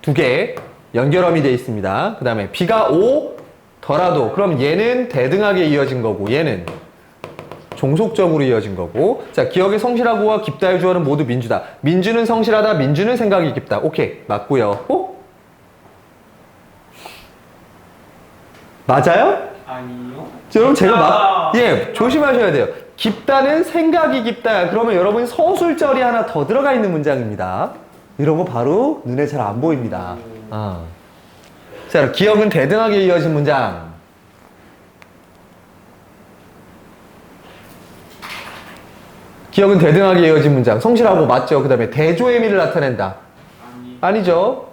2개. 연결음이 되어 있습니다. 그 다음에 비가 오더라도. 그럼 얘는 대등하게 이어진 거고 얘는 종속적으로 이어진 거고. 자, 기억의 성실하고와 깊다의 주어는 모두 민주다. 민주는 성실하다, 민주는 생각이 깊다. 오케이, 맞고요. 맞아요? 아니요. 여러분 제가 아. 예, 조심하셔야 돼요. 깊다는 생각이 깊다. 그러면 여러분 서술절이 하나 더 들어가 있는 문장입니다. 이런 거 바로 눈에 잘 안 보입니다. 자, 기억은 대등하게 이어진 문장. 기억은 대등하게 이어진 문장. 성실하고 맞죠? 그 다음에 대조의 의미를 나타낸다. 아니죠?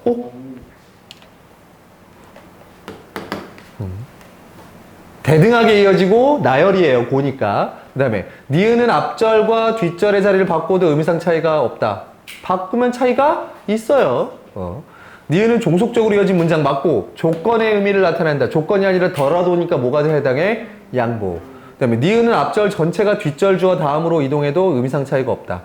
대등하게 이어지고 나열이에요. 고니까. 그 다음에 니은은 앞절과 뒷절의 자리를 바꿔도 의미상 차이가 없다. 바꾸면 차이가 있어요. 니은은 종속적으로 이어진 문장 맞고 조건의 의미를 나타낸다. 조건이 아니라 덜하도니까 뭐가 해당해? 양보. 그 다음에 니은은 앞절 전체가 뒷절 주어 다음으로 이동해도 의미상 차이가 없다.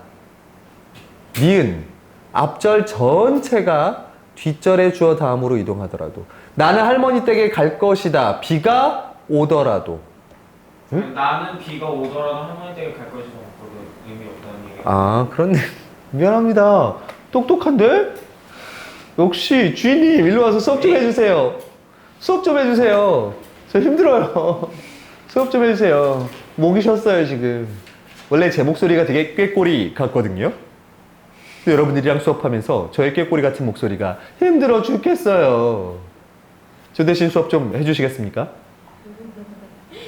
니은 앞절 전체가 뒷절의 주어 다음으로 이동하더라도 나는 할머니 댁에 갈 것이다. 비가 오더라도. 응? 나는 비가 오더라도 할머니 댁에 갈 것이다. 그게 의미 없다는 얘기. 아, 그렇네. 미안합니다. 똑똑한데? 역시 주인님 일로 와서 수업 좀 해주세요. 수업 좀 해주세요. 저 힘들어요. 수업 좀 해주세요. 목이 쉬었어요 지금. 원래 제 목소리가 되게 꾀꼬리 같거든요. 근데 여러분들이랑 수업하면서 저의 꾀꼬리 같은 목소리가 힘들어 죽겠어요. 저 대신 수업 좀 해주시겠습니까?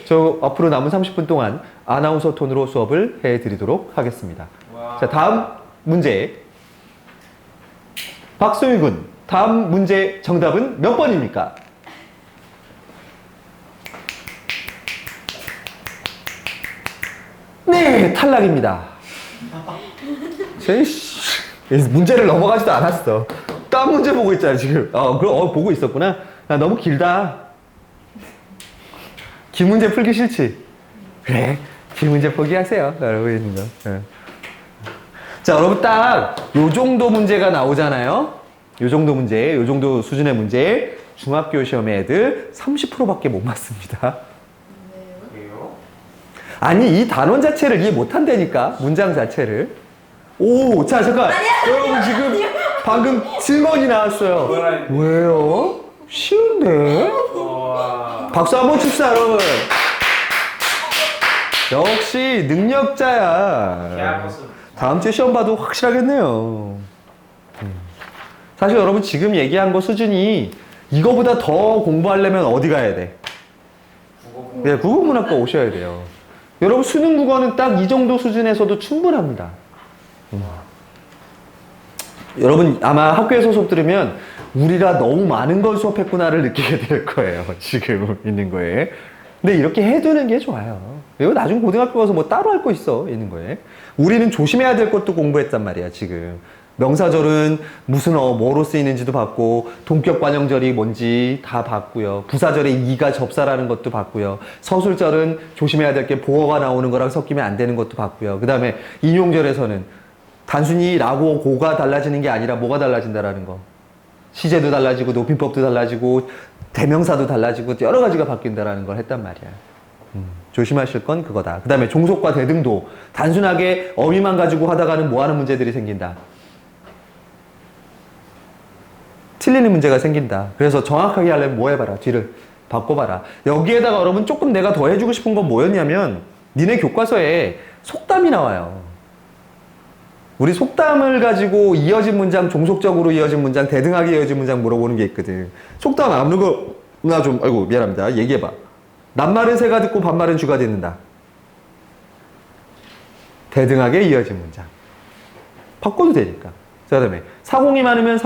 저 앞으로 남은 30분 동안 아나운서 톤으로 수업을 해드리도록 하겠습니다. 와. 자, 다음 문제. 박소희 군, 다음 문제 정답은 몇 번입니까? 네, 탈락입니다. 문제를 넘어가지도 않았어. 딴 문제 보고 있잖아, 지금. 보고 있었구나. 야, 너무 길다. 긴 문제 풀기 싫지? 그래, 긴 문제 포기하세요. 여러분 있는 거. 네. 자, 여러분 딱 요 정도 문제가 나오잖아요. 요 정도 문제, 요 정도 수준의 문제. 중학교 시험에 애들 30%밖에 못 맞습니다. 그래요? 아니, 이 단원 자체를 이해 못 한다니까. 문장 자체를. 오, 자, 잠깐. 여러분 지금 방금 질문이 나왔어요. 왜요? 쉬운데? 와. 박수 한번 칩시다, 여러분. 역시 능력자야. 계약것은 다음 주에 시험 봐도 확실하겠네요. 사실 여러분 지금 얘기한 거 수준이 이거보다 더 공부하려면 어디 가야 돼? 네, 국어문학과 오셔야 돼요. 여러분 수능 국어는 딱 이 정도 수준에서도 충분합니다. 여러분 아마 학교에서 수업 들으면 우리가 너무 많은 걸 수업했구나를 느끼게 될 거예요. 지금 있는 거에. 근데 이렇게 해두는 게 좋아요. 그리고 나중 고등학교 가서 뭐 따로 할 거 있어. 있는 거에. 우리는 조심해야 될 것도 공부했단 말이야, 지금. 명사절은 무슨 뭐로 쓰이는지도 봤고, 동격관형절이 뭔지 다 봤고요. 부사절에 이가 접사라는 것도 봤고요. 서술절은 조심해야 될 게 보어가 나오는 거랑 섞이면 안 되는 것도 봤고요. 그 다음에 인용절에서는 단순히 라고 고가 달라지는 게 아니라 뭐가 달라진다라는 거. 시제도 달라지고, 높임법도 달라지고, 대명사도 달라지고, 여러 가지가 바뀐다라는 걸 했단 말이야. 조심하실 건 그거다. 그 다음에 종속과 대등도. 단순하게 어휘만 가지고 하다가는 뭐 하는 문제들이 생긴다. 틀리는 문제가 생긴다. 그래서 정확하게 하려면 뭐 해봐라. 뒤를 바꿔봐라. 여기에다가 여러분 조금 내가 더 해주고 싶은 건 뭐였냐면 니네 교과서에 속담이 나와요. 우리 속담을 가지고 이어진 문장, 종속적으로 이어진 문장, 대등하게 이어진 문장 물어보는 게 있거든. 속담 아는 거, 나 좀, 아이고, 미안합니다. 얘기해봐. 낱말은 새가 듣고 반말은 쥐가 듣는다. 대등하게 이어진 문장. 바꿔도 되니까. 자, 그 다음에 사공이 많으면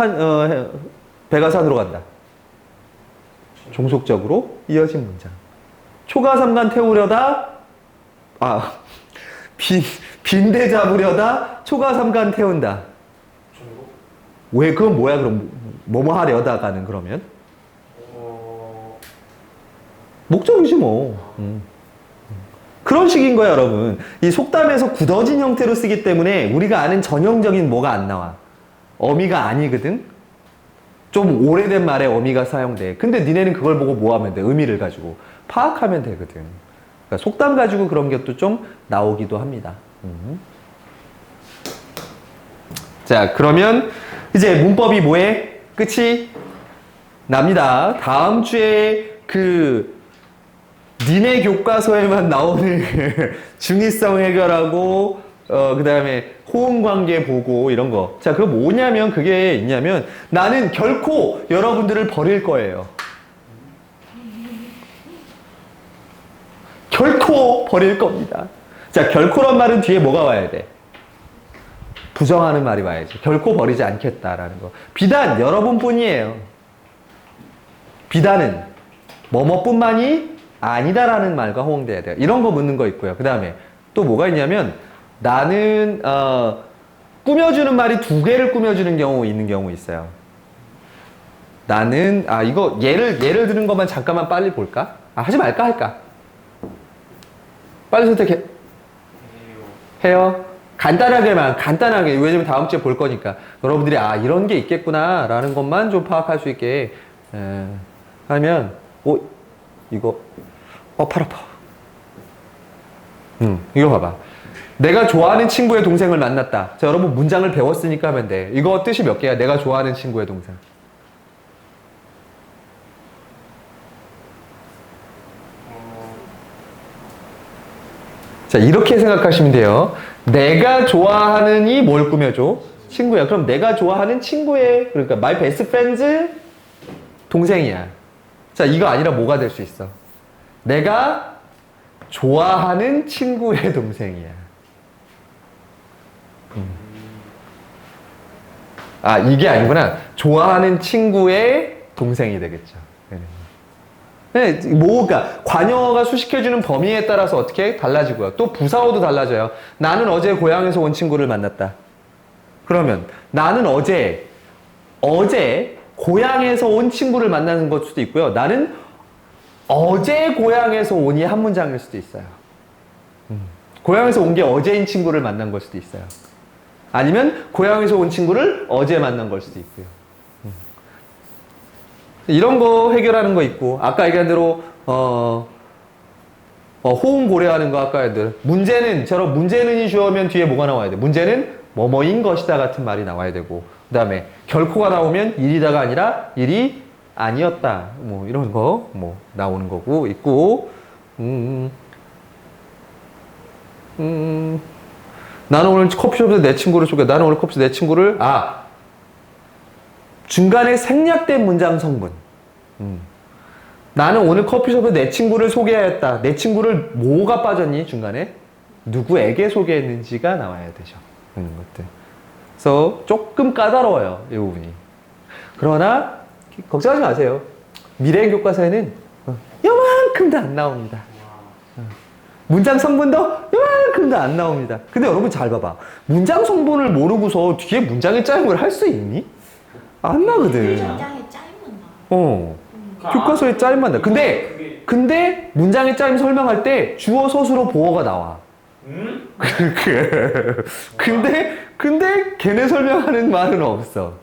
배가 산으로 간다. 종속적으로 이어진 문장. 초가 삼간 태우려다, 빈대 잡으려다 초가 삼간 태운다. 왜, 그건 뭐야, 그럼? 뭐뭐 하려다가는 그러면? 목적이지 뭐. 그런 식인 거야, 여러분. 이 속담에서 굳어진 형태로 쓰기 때문에 우리가 아는 전형적인 뭐가 안 나와. 어미가 아니거든? 좀 오래된 말에 어미가 사용돼. 근데 니네는 그걸 보고 뭐 하면 돼? 의미를 가지고. 파악하면 되거든. 그러니까 속담 가지고 그런 것도 좀 나오기도 합니다. 자, 그러면 이제 문법이 뭐해? 끝이 납니다. 다음 주에 그 니네 교과서에만 나오는 중의성 해결하고 그 다음에 호응관계 보고 이런 거. 자, 그거 뭐냐면 그게 있냐면 나는 결코 여러분들을 버릴 거예요. 결코 버릴 겁니다. 자, 결코란 말은 뒤에 뭐가 와야 돼? 부정하는 말이 와야지. 결코 버리지 않겠다라는 거. 비단 여러분뿐이에요. 비단은 뭐뭐뿐만이 아니다라는 말과 호응돼야 돼요. 이런 거 묻는 거 있고요. 그 다음에 또 뭐가 있냐면 나는 꾸며주는 말이 두 개를 꾸며주는 경우 있는 경우 있어요. 나는 이거 예를 들은 것만 잠깐만 빨리 볼까? 하지 말까 할까? 빨리 선택해. 해요. 간단하게 왜냐면 다음 주에 볼 거니까 여러분들이 이런 게 있겠구나 라는 것만 좀 파악할 수 있게 하면 이거 팔 아파. 이거 봐봐. 내가 좋아하는 친구의 동생을 만났다. 자, 여러분 문장을 배웠으니까 하면 돼. 이거 뜻이 몇 개야? 내가 좋아하는 친구의 동생. 자, 이렇게 생각하시면 돼요. 내가 좋아하는이 뭘 꾸며줘? 친구야. 그럼 내가 좋아하는 친구의, 그러니까 my best friend's 동생이야. 자, 이거 아니라 뭐가 될 수 있어? 내가 좋아하는 친구의 동생이야. 이게 아니구나. 좋아하는 친구의 동생이 되겠죠. 네, 그러니까 관여가 수식해주는 범위에 따라서 어떻게 달라지고요. 또 부사어도 달라져요. 나는 어제 고향에서 온 친구를 만났다. 그러면 나는 어제 고향에서 온 친구를 만나는 것 수도 있고요. 나는 어제 고향에서 온이 한 문장일 수도 있어요. 고향에서 온 게 어제인 친구를 만난 걸 수도 있어요. 아니면 고향에서 온 친구를 어제 만난 걸 수도 있고요. 이런 거 해결하는 거 있고, 아까 얘기한 대로 호응 고려하는 거 아까 얘기한 대로 문제는이 주어면 뒤에 뭐가 나와야 돼? 문제는 뭐뭐인 것이다 같은 말이 나와야 되고, 그 다음에 결코가 나오면 일이다가 아니라 일이 아니었다. 뭐 이런 거 나오는 거고 있고, 나는 오늘 커피숍에서 내 친구를 소개. 나는 오늘 커피숍에서 내 친구를 중간에 생략된 문장 성분. 나는 오늘 커피숍에서 내 친구를 소개하였다. 내 친구를 뭐가 빠졌니? 중간에 누구에게 소개했는지가 나와야 되죠. 이런 것들. 그래서 조금 까다로워요. 이 부분이. 그러나 걱정하지 마세요. 미래 교과서에는 요만큼도 안 나옵니다. 문장 성분도 요만큼도 안 나옵니다. 근데 여러분 잘 봐봐. 문장 성분을 모르고서 뒤에 문장의 짜임을 할 수 있니? 안 나거든. 문장에 짜임은 나. 교과서에 짜임만 나. 근데 문장의 짜임 설명할 때 주어 서술어 보어가 나와. 근데 걔네 설명하는 말은 없어.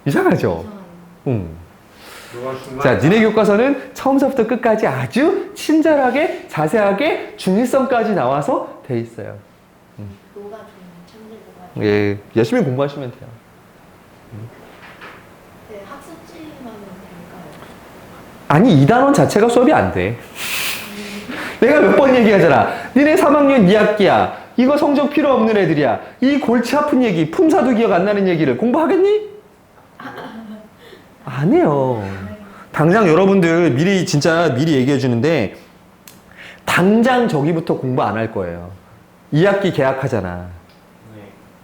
이상하죠? 자, 니네 교과서는 처음서부터 끝까지 아주 친절하게, 자세하게, 중의성까지 나와서 돼 있어요. 뭐가 좀 참들 뭐가. 예, 열심히 공부하시면 돼요. 네, 학습지만 될까요? 아니, 이 단원 자체가 수업이 안 돼. 내가 몇 번 얘기하잖아. 니네 3학년 2학기야. 이거 성적 필요 없는 애들이야. 이 골치 아픈 얘기, 품사도 기억 안 나는 얘기를 공부하겠니? 안 해요. 당장 여러분들 미리 얘기해 주는데 당장 저기부터 공부 안 할 거예요. 2학기 개학하잖아.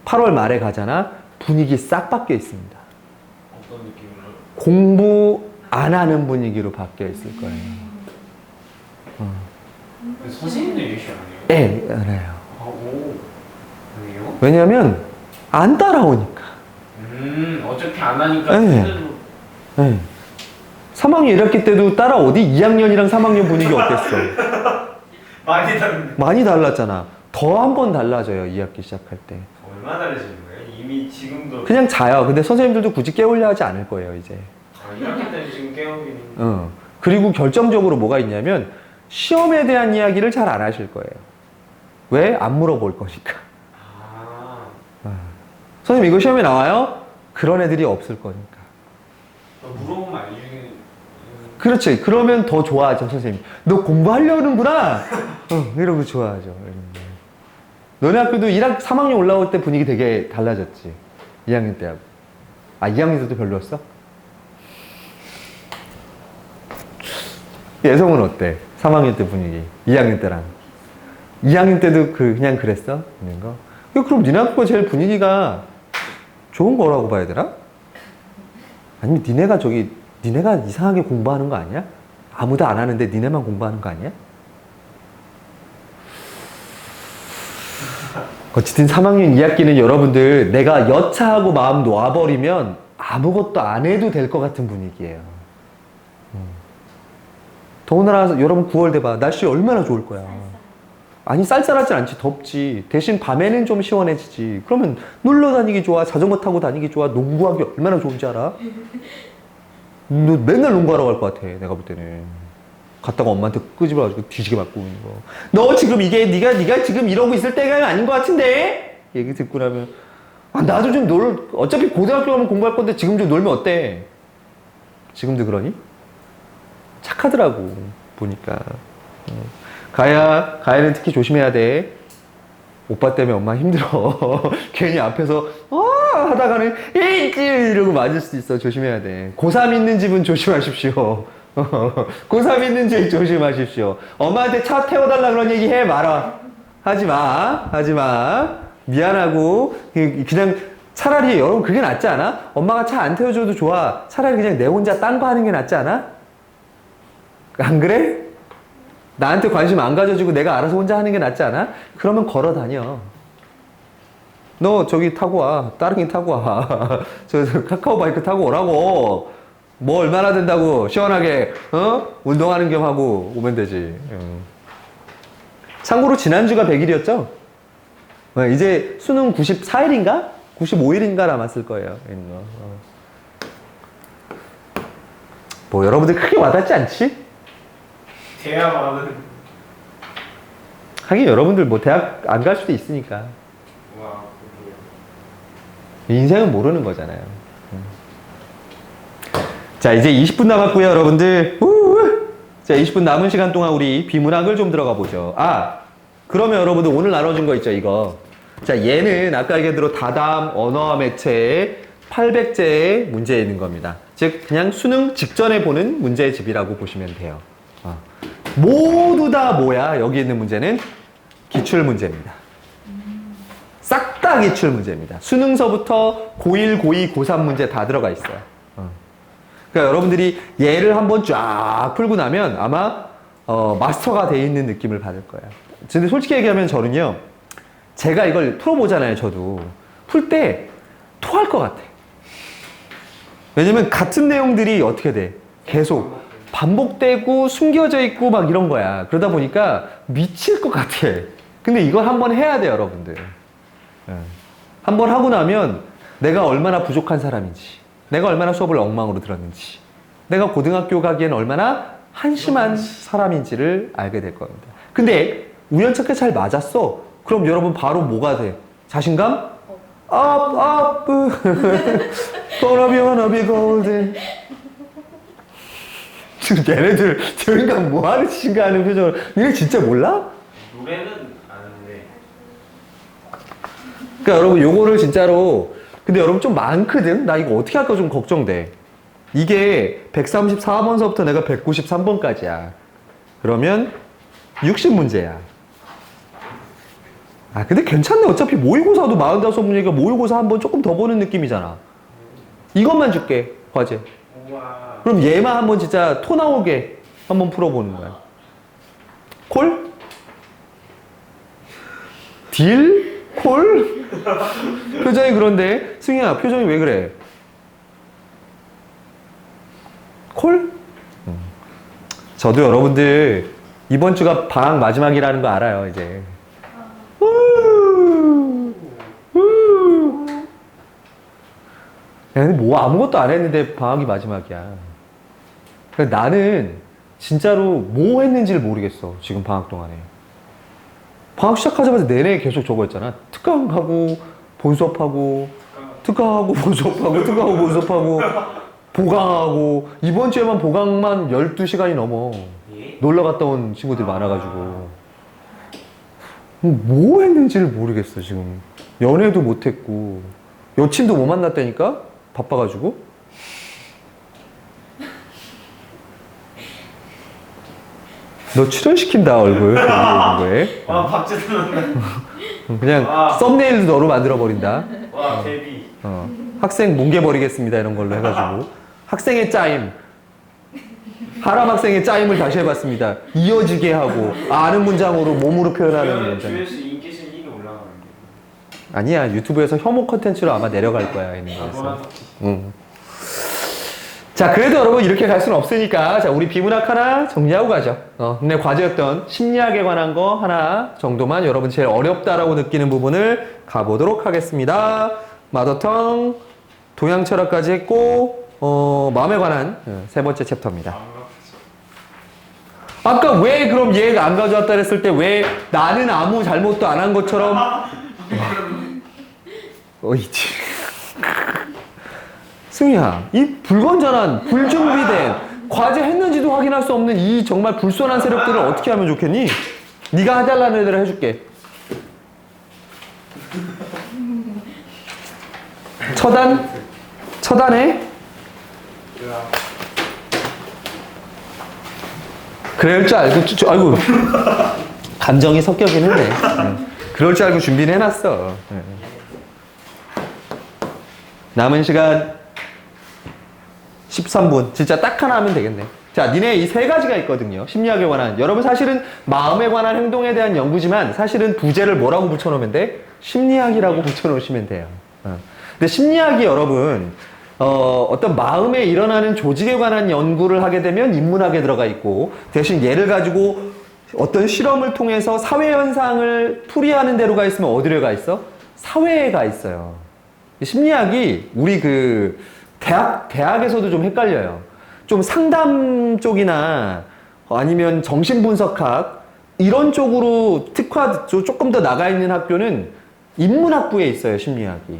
8월 말에 가잖아. 분위기 싹 바뀌어 있습니다. 어떤 느낌으로? 공부 안 하는 분위기로 바뀌어 있을 거예요. 선생님들 얘기 아니에요? 예, 알아요. 아니에요? 왜냐면 안 따라오니까. 어차피 안 하니까 네. 그대로. 네. 3학년 1학기 때도 따라오디 2학년이랑 3학년 분위기 어땠어? 많이 다른데. 많이 달랐잖아. 더 한 번 달라져요. 2학기 시작할 때. 얼마나 달라지는 거예요? 이미 지금도. 그냥 자요. 근데 선생님들도 굳이 깨우려 하지 않을 거예요, 이제. 1학기 때 지금 깨우기는. 그리고 결정적으로 뭐가 있냐면 시험에 대한 이야기를 잘 안 하실 거예요. 왜? 안 물어볼 거니까. 선생님 이거 시험에 나와요? 그런 애들이 없을 거니까. 물어보면 알려주는. 그렇지. 그러면 더 좋아하죠, 선생님. 너 공부하려는구나. 이러고 좋아하죠. 너네 학교도 3학년 올라올 때 분위기 되게 달라졌지. 2학년 때하고. 아, 2학년 때도 별로였어? 예성은 어때? 3학년 때 분위기. 2학년 때랑. 2학년 때도 그냥 그랬어? 있는 거? 그럼 니네 학교가 제일 분위기가 좋은 거라고 봐야 되나? 아니면 니네가 이상하게 공부하는 거 아니야? 아무도 안 하는데 니네만 공부하는 거 아니야? 어쨌든 3학년 2학기는 여러분들 내가 여차하고 마음 놓아버리면 아무것도 안 해도 될 것 같은 분위기예요. 더군다나 여러분 9월 돼봐. 날씨 얼마나 좋을 거야. 아니 쌀쌀하지 않지. 덥지. 대신 밤에는 좀 시원해지지. 그러면 놀러 다니기 좋아. 자전거 타고 다니기 좋아. 농구하기 얼마나 좋은지 알아? 너 맨날 농구하러 갈 것 같아. 내가 볼 때는. 갔다가 엄마한테 끄집어가지고 뒤지게 맞고 오는 거. 너 지금 이게 네가 지금 이러고 있을 때가 아닌 것 같은데? 얘기 듣고 나면 나도 좀 어차피 고등학교 가면 공부할 건데 지금 좀 놀면 어때? 지금도 그러니? 착하더라고 보니까. 가야는 특히 조심해야 돼. 오빠 때문에 엄마 힘들어. 괜히 앞에서 하다가는 이러고 맞을 수도 있어. 조심해야 돼. 고3 있는 집은 조심하십시오. 고3 있는 집 조심하십시오. 엄마한테 차 태워달라 그런 얘기 해 말아. 하지 마. 미안하고 그냥 차라리 여러분 그게 낫지 않아? 엄마가 차 안 태워줘도 좋아. 차라리 그냥 내 혼자 딴 거 하는 게 낫지 않아? 안 그래? 나한테 관심 안 가져주고 내가 알아서 혼자 하는 게 낫지 않아? 그러면 걸어 다녀. 너 저기 타고 와. 따릉이 타고 와. 저 카카오바이크 타고 오라고. 뭐 얼마나 된다고 시원하게 운동하는 겸 하고 오면 되지. 참고로 지난주가 100일이었죠? 이제 수능 94일인가? 95일인가 남았을 거예요. 뭐 여러분들 크게 와닿지 않지? 대학 와는. 하긴 여러분들 뭐 대학 안 갈 수도 있으니까. 와, 인생은 모르는 거잖아요. 자, 이제 20분 남았고요, 여러분들. 자, 20분 남은 시간 동안 우리 비문학을 좀 들어가 보죠. 그러면 여러분들 오늘 나눠준 거 있죠, 이거. 자, 얘는 아까 얘기한 다담, 언어와 매체, 800제의 문제에 있는 겁니다. 즉, 그냥 수능 직전에 보는 문제의 집이라고 보시면 돼요. 모두 다 뭐야? 여기 있는 문제는 기출 문제입니다. 싹 다 기출 문제입니다. 수능서부터 고1, 고2, 고3 문제 다 들어가 있어요. 그러니까 여러분들이 얘를 한번 쫙 풀고 나면 아마 마스터가 돼 있는 느낌을 받을 거예요. 근데 솔직히 얘기하면 저는요, 제가 이걸 풀어보잖아요. 저도 풀 때 토할 것 같아. 왜냐면 같은 내용들이 어떻게 돼? 계속 반복되고 숨겨져 있고 막 이런 거야. 그러다 보니까 미칠 것 같아. 근데 이걸 한번 해야 돼요, 여러분들. 한번 하고 나면 내가 얼마나 부족한 사람인지, 내가 얼마나 수업을 엉망으로 들었는지, 내가 고등학교 가기엔 얼마나 한심한 사람인지를 알게 될 겁니다. 근데 우연찮게 잘 맞았어. 그럼 여러분 바로 뭐가 돼? 자신감? up, wanna be golden. 지금 얘네들 저 인간 뭐 하는 짓인가 하는 표정을. 니네 진짜 몰라? 노래는 아는데. 그러니까 여러분 요거를 진짜로, 근데 여러분 좀 많거든? 나 이거 어떻게 할까 좀 걱정돼. 이게 134번서부터 내가 193번까지야. 그러면 60문제야. 근데 괜찮네. 어차피 모의고사도 45문제니까 모의고사 한번 조금 더 보는 느낌이잖아. 이것만 줄게, 과제. 우와. 그럼 얘만 한번 진짜 토 나오게 한번 풀어보는 거야. 콜? 딜? 콜? 표정이 그런데 승희야, 표정이 왜 그래? 콜? 저도 여러분들 이번 주가 방학 마지막이라는 거 알아요. 이제 야, 근데 뭐 아무것도 안 했는데 방학이 마지막이야. 그러니까 나는 진짜로 뭐 했는지를 모르겠어. 지금 방학 동안에. 방학 시작하자마자 내내 계속 저거였잖아. 특강하고 본 수업하고 특강하고 본 수업하고 특강하고 본 수업하고 보강하고 이번 주에만 보강만 12시간이 넘어. 예? 놀러 갔다 온 친구들이 많아가지고 뭐 했는지를 모르겠어. 지금 연애도 못했고 여친도 못 만났다니까 바빠가지고. 너 출연시킨다 얼굴 거기 있는 거에. 와 박재준 그냥 와. 썸네일도 너로 만들어 버린다. 와 데뷔. 학생 뭉개버리겠습니다 이런 걸로 해가지고 학생의 짜임, 하람 학생의 짜임을 다시 해봤습니다. 이어지게 하고 아는 문장으로 몸으로 표현하는 문장. 조회수 인기순 1위 올라가는데. 아니야, 유튜브에서 혐오 컨텐츠로 아마 내려갈 거야 있는 거에서. 자, 그래도 여러분 이렇게 갈 수는 없으니까 자, 우리 비문학 하나 정리하고 가죠. 근데 과제였던 심리학에 관한 거 하나 정도만 여러분 제일 어렵다라고 느끼는 부분을 가보도록 하겠습니다. 마더텅, 동양 철학까지 했고 마음에 관한 세 번째 챕터입니다. 아까 왜 그럼 얘가 안 가져왔다 그랬을 때 왜 나는 아무 잘못도 안 한 것처럼 어이지. 승희야, 이 불건전한, 불준비된 과제 했는지도 확인할 수 없는 이 정말 불손한 세력들을 어떻게 하면 좋겠니? 네가 해달라는 애들을 해줄게. 처단해? 그럴 줄 알고, 아이고, 감정이 섞여긴 했네. 그럴 줄 알고 준비는 해놨어. 남은 시간 13분. 진짜 딱 하나 하면 되겠네. 자, 니네 이 세 가지가 있거든요. 심리학에 관한. 여러분 사실은 마음에 관한 행동에 대한 연구지만 사실은 부제를 뭐라고 붙여놓으면 돼? 심리학이라고 붙여놓으시면 돼요. 근데 심리학이 여러분, 어떤 마음에 일어나는 조직에 관한 연구를 하게 되면 인문학에 들어가 있고, 대신 얘를 가지고 어떤 실험을 통해서 사회현상을 풀이하는 데로 가 있으면 어디로 가 있어? 사회에 가 있어요. 심리학이 우리 대학에서도 좀 헷갈려요. 좀 상담 쪽이나 아니면 정신분석학 이런 쪽으로 조금 더 나가 있는 학교는 인문학부에 있어요, 심리학이.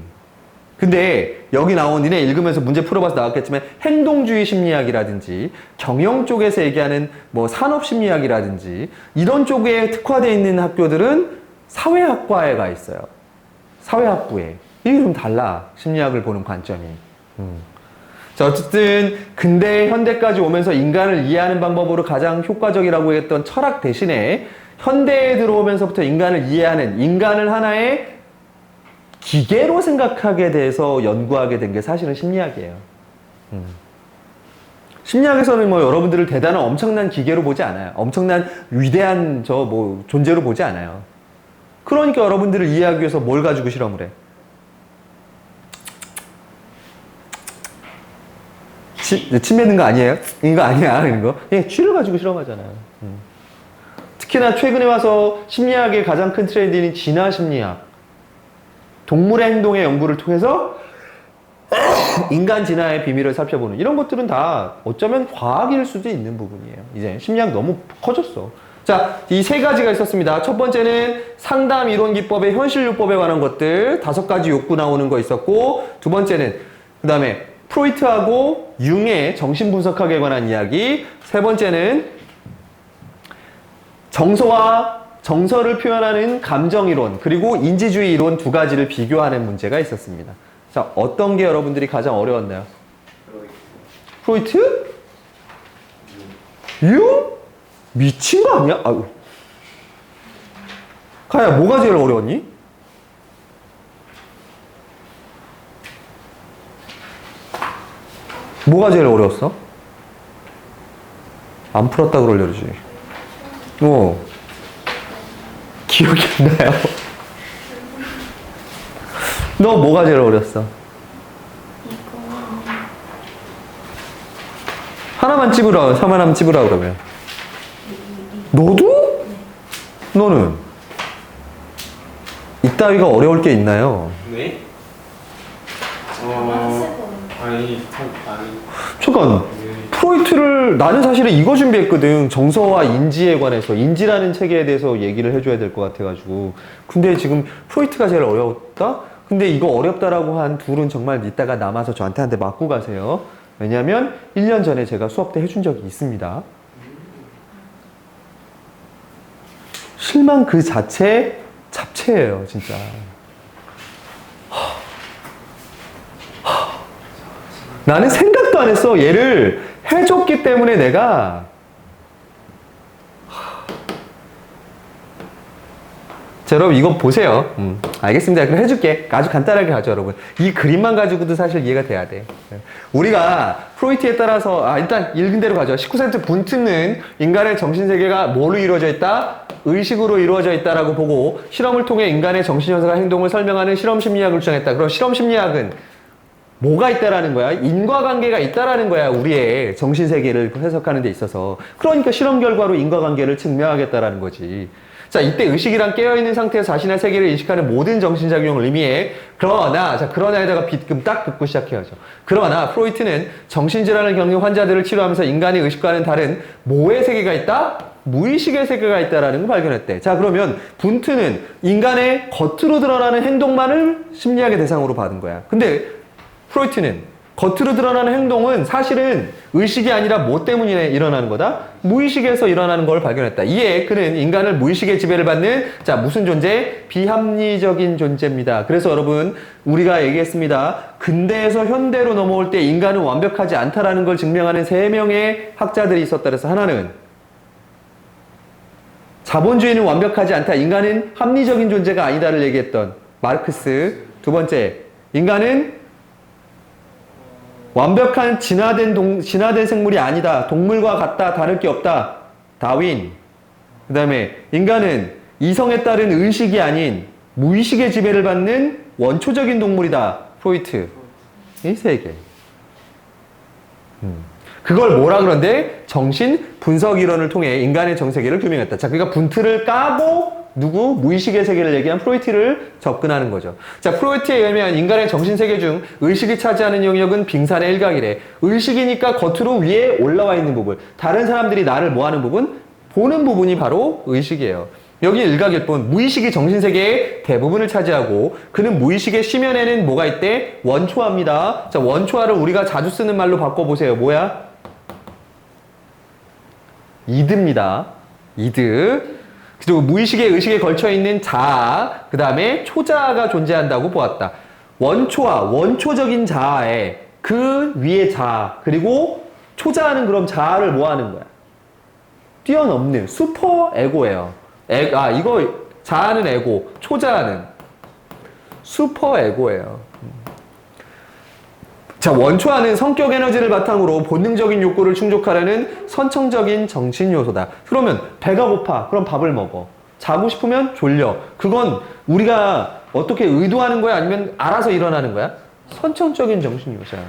근데 여기 나온 니네 읽으면서 문제 풀어봐서 나왔겠지만 행동주의 심리학이라든지 경영 쪽에서 얘기하는 뭐 산업심리학이라든지 이런 쪽에 특화되어 있는 학교들은 사회학과에 가 있어요. 사회학부에. 이게 좀 달라. 심리학을 보는 관점이. 자, 어쨌든 근대 현대까지 오면서 인간을 이해하는 방법으로 가장 효과적이라고 했던 철학 대신에 현대에 들어오면서부터 인간을 이해하는, 인간을 하나의 기계로 생각하게 돼서 연구하게 된 게 사실은 심리학이에요. 심리학에서는 뭐 여러분들을 대단한 엄청난 기계로 보지 않아요. 엄청난 위대한 존재로 보지 않아요. 그러니까 여러분들을 이해하기 위해서 뭘 가지고 실험을 해? 침 뱉는 거 아니에요? 이거 아니야, 이런 거. 그냥 쥐를 가지고 실험하잖아요. 특히나 최근에 와서 심리학의 가장 큰 트렌드인 진화 심리학. 동물의 행동의 연구를 통해서 인간 진화의 비밀을 살펴보는 이런 것들은 다 어쩌면 과학일 수도 있는 부분이에요. 이제 심리학 너무 커졌어. 자, 이 세 가지가 있었습니다. 첫 번째는 상담 이론 기법의 현실요법에 관한 것들 5가지 욕구 나오는 거 있었고, 두 번째는 그 다음에 프로이트하고 융의 정신분석학에 관한 이야기, 세 번째는 정서를 표현하는 감정이론, 그리고 인지주의 이론 2가지를 비교하는 문제가 있었습니다. 자, 어떤 게 여러분들이 가장 어려웠나요? 프로이트? 융? 미친 거 아니야? 아유. 카야, 뭐가 제일 어려웠니? 뭐가 제일 어려웠어? 안 풀었다 그러려지. 기억이 안 나요. 너 뭐가 제일 어려웠어? 하나만 찝으라 그러면. 너도? 너는? 이따위가 어려울 게 있나요? 네? 학습은 아니 잠깐, 프로이트를, 나는 사실은 이거 준비했거든. 정서와 인지에 관해서. 인지라는 체계에 대해서 얘기를 해줘야 될 것 같아가지고. 근데 지금 프로이트가 제일 어려웠다? 근데 이거 어렵다라고 한 둘은 정말 이따가 남아서 저한테 한 대 맞고 가세요. 왜냐면 1년 전에 제가 수업 때 해준 적이 있습니다. 실망 그 자체 잡채예요, 진짜. 나는 생각도 안 했어. 얘를 해줬기 때문에 내가. 자, 여러분 이거 보세요. 알겠습니다. 그럼 해줄게. 아주 간단하게 가죠, 여러분. 이 그림만 가지고도 사실 이해가 돼야 돼. 우리가 프로이트에 따라서 일단 읽은 대로 가죠. 19세기 분트는 인간의 정신세계가 뭐로 이루어져 있다? 의식으로 이루어져 있다라고 보고 실험을 통해 인간의 정신현상과 행동을 설명하는 실험심리학을 주장했다. 그럼 실험심리학은 뭐가 있다라는 거야? 인과관계가 있다라는 거야. 우리의 정신세계를 해석하는 데 있어서. 그러니까 실험 결과로 인과관계를 증명하겠다라는 거지. 자, 이때 의식이란 깨어있는 상태에서 자신의 세계를 인식하는 모든 정신작용을 의미해. 그러나에다가 빗금 딱 긋고 시작해야죠. 그러나 프로이트는 정신질환을 겪는 환자들을 치료하면서 인간의 의식과는 다른 뭐의 세계가 있다? 무의식의 세계가 있다라는 걸 발견했대. 자, 그러면 분트는 인간의 겉으로 드러나는 행동만을 심리학의 대상으로 받은 거야. 근데 프로이트는 겉으로 드러나는 행동은 사실은 의식이 아니라 뭐 때문에 일어나는 거다? 무의식에서 일어나는 걸 발견했다. 이에 그는 인간을 무의식의 지배를 받는 무슨 존재? 비합리적인 존재입니다. 그래서 여러분 우리가 얘기했습니다. 근대에서 현대로 넘어올 때 인간은 완벽하지 않다라는 걸 증명하는 3명의 학자들이 있었다. 그래서 하나는 자본주의는 완벽하지 않다. 인간은 합리적인 존재가 아니다를 얘기했던 마르크스. 두 번째, 인간은 완벽한 진화된 생물이 아니다. 동물과 같다. 다를 게 없다. 다윈. 그 다음에 인간은 이성에 따른 의식이 아닌 무의식의 지배를 받는 원초적인 동물이다. 프로이트. 이 세 개. 그걸 뭐라 그러는데? 정신 분석 이론을 통해 인간의 정세계를 규명했다. 자, 그러니까 분트를 까고 무의식의 세계를 얘기한 프로이트를 접근하는 거죠. 자, 프로이트에 의하면 인간의 정신세계 중 의식이 차지하는 영역은 빙산의 일각이래. 의식이니까 겉으로 위에 올라와 있는 부분. 다른 사람들이 나를 뭐하는 부분? 보는 부분이 바로 의식이에요. 여기 일각일 뿐 무의식이 정신세계의 대부분을 차지하고 그는 무의식의 심연에는 뭐가 있대? 원초화입니다. 자, 원초화를 우리가 자주 쓰는 말로 바꿔보세요. 뭐야? 이드입니다. 이드. 그리고 무의식의 의식에 걸쳐있는 자아, 그 다음에 초자아가 존재한다고 보았다. 원초화, 원초적인 자아에 그 위에 자아, 그리고 초자아는 그럼 자아를 뭐 하는 거야? 뛰어넘는 슈퍼 에고예요. 이거 자아는 에고, 초자아는 슈퍼 에고예요. 자, 원초화는 성격 에너지를 바탕으로 본능적인 욕구를 충족하려는 선천적인 정신 요소다. 그러면 배가 고파. 그럼 밥을 먹어. 자고 싶으면 졸려. 그건 우리가 어떻게 의도하는 거야? 아니면 알아서 일어나는 거야? 선천적인 정신 요소야.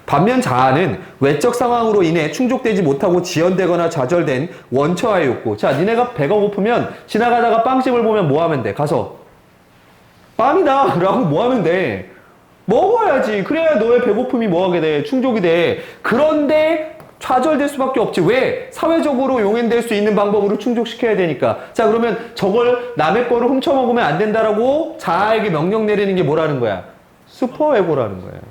반면 자아는 외적 상황으로 인해 충족되지 못하고 지연되거나 좌절된 원초화의 욕구. 자, 니네가 배가 고프면 지나가다가 빵집을 보면 뭐 하면 돼? 가서 빵이다! 라고 뭐 하면 돼? 먹어야지. 그래야 너의 배고픔이 뭐하게 돼? 충족이 돼. 그런데 좌절될 수밖에 없지. 왜? 사회적으로 용인될 수 있는 방법으로 충족시켜야 되니까. 자, 그러면 저걸 남의 거를 훔쳐먹으면 안 된다라고 자아에게 명령 내리는 게 뭐라는 거야? 슈퍼에고라는 거예요.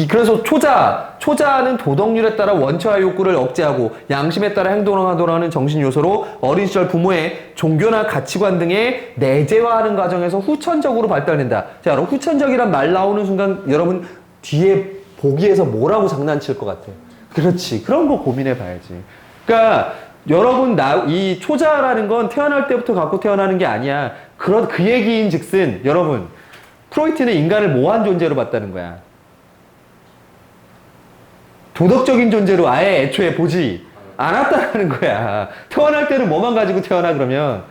그래서 초자아는 도덕률에 따라 원초화 욕구를 억제하고 양심에 따라 행동하도록 하는 정신 요소로 어린 시절 부모의 종교나 가치관 등의 내재화하는 과정에서 후천적으로 발달된다. 자, 여러분 후천적이란 말 나오는 순간 여러분 뒤에 보기에서 뭐라고 장난칠 것 같아요? 그렇지. 그런 거 고민해 봐야지. 그러니까 여러분 이 초자아라는 건 태어날 때부터 갖고 태어나는 게 아니야. 그 얘기인 즉슨 여러분 프로이트는 인간을 뭐한 존재로 봤다는 거야? 도덕적인 존재로 아예 애초에 보지 않았다는 거야. 태어날 때는 뭐만 가지고 태어나 그러면?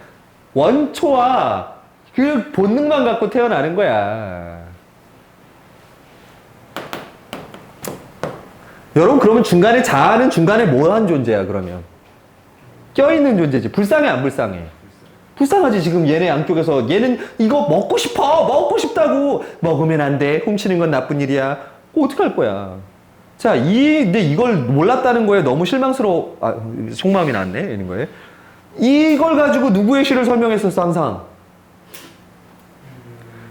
원초와 그 본능만 갖고 태어나는 거야. 여러분 그러면 중간에 자아는 중간에 뭐한 존재야 그러면? 껴있는 존재지. 불쌍해 안 불쌍해? 불쌍하지. 지금 얘네 양쪽에서 얘는 이거 먹고 싶다고. 먹으면 안 돼. 훔치는 건 나쁜 일이야. 어떡할 거야. 자, 근데 이걸 몰랐다는 거에 너무 속마음이 났네. 이런 거에. 이걸 가지고 누구의 시를 설명했었어, 항상?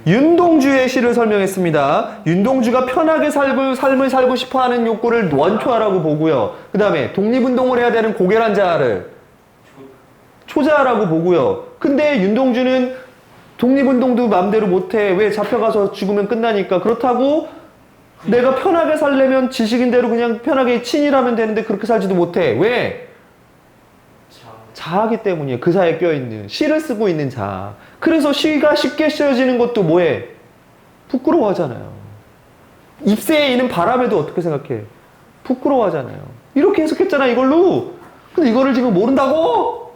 윤동주의 시를 설명했습니다. 윤동주가 편하게 삶을 살고 싶어 하는 욕구를 원초하라고 보고요. 그 다음에 독립운동을 해야 되는 고결한 자아를 초자라고 보고요. 근데 윤동주는 독립운동도 마음대로 못해. 왜? 잡혀가서 죽으면 끝나니까. 그렇다고 내가 편하게 살려면 지식인대로 그냥 편하게 친일하면 되는데 그렇게 살지도 못해. 왜? 자아기 때문이에요. 그 사이에 껴있는. 시를 쓰고 있는 자아. 그래서 시가 쉽게 쓰여지는 것도 뭐해? 부끄러워하잖아요. 입새에 있는 바람에도 어떻게 생각해? 부끄러워하잖아요. 이렇게 해석했잖아, 이걸로. 근데 이거를 지금 모른다고?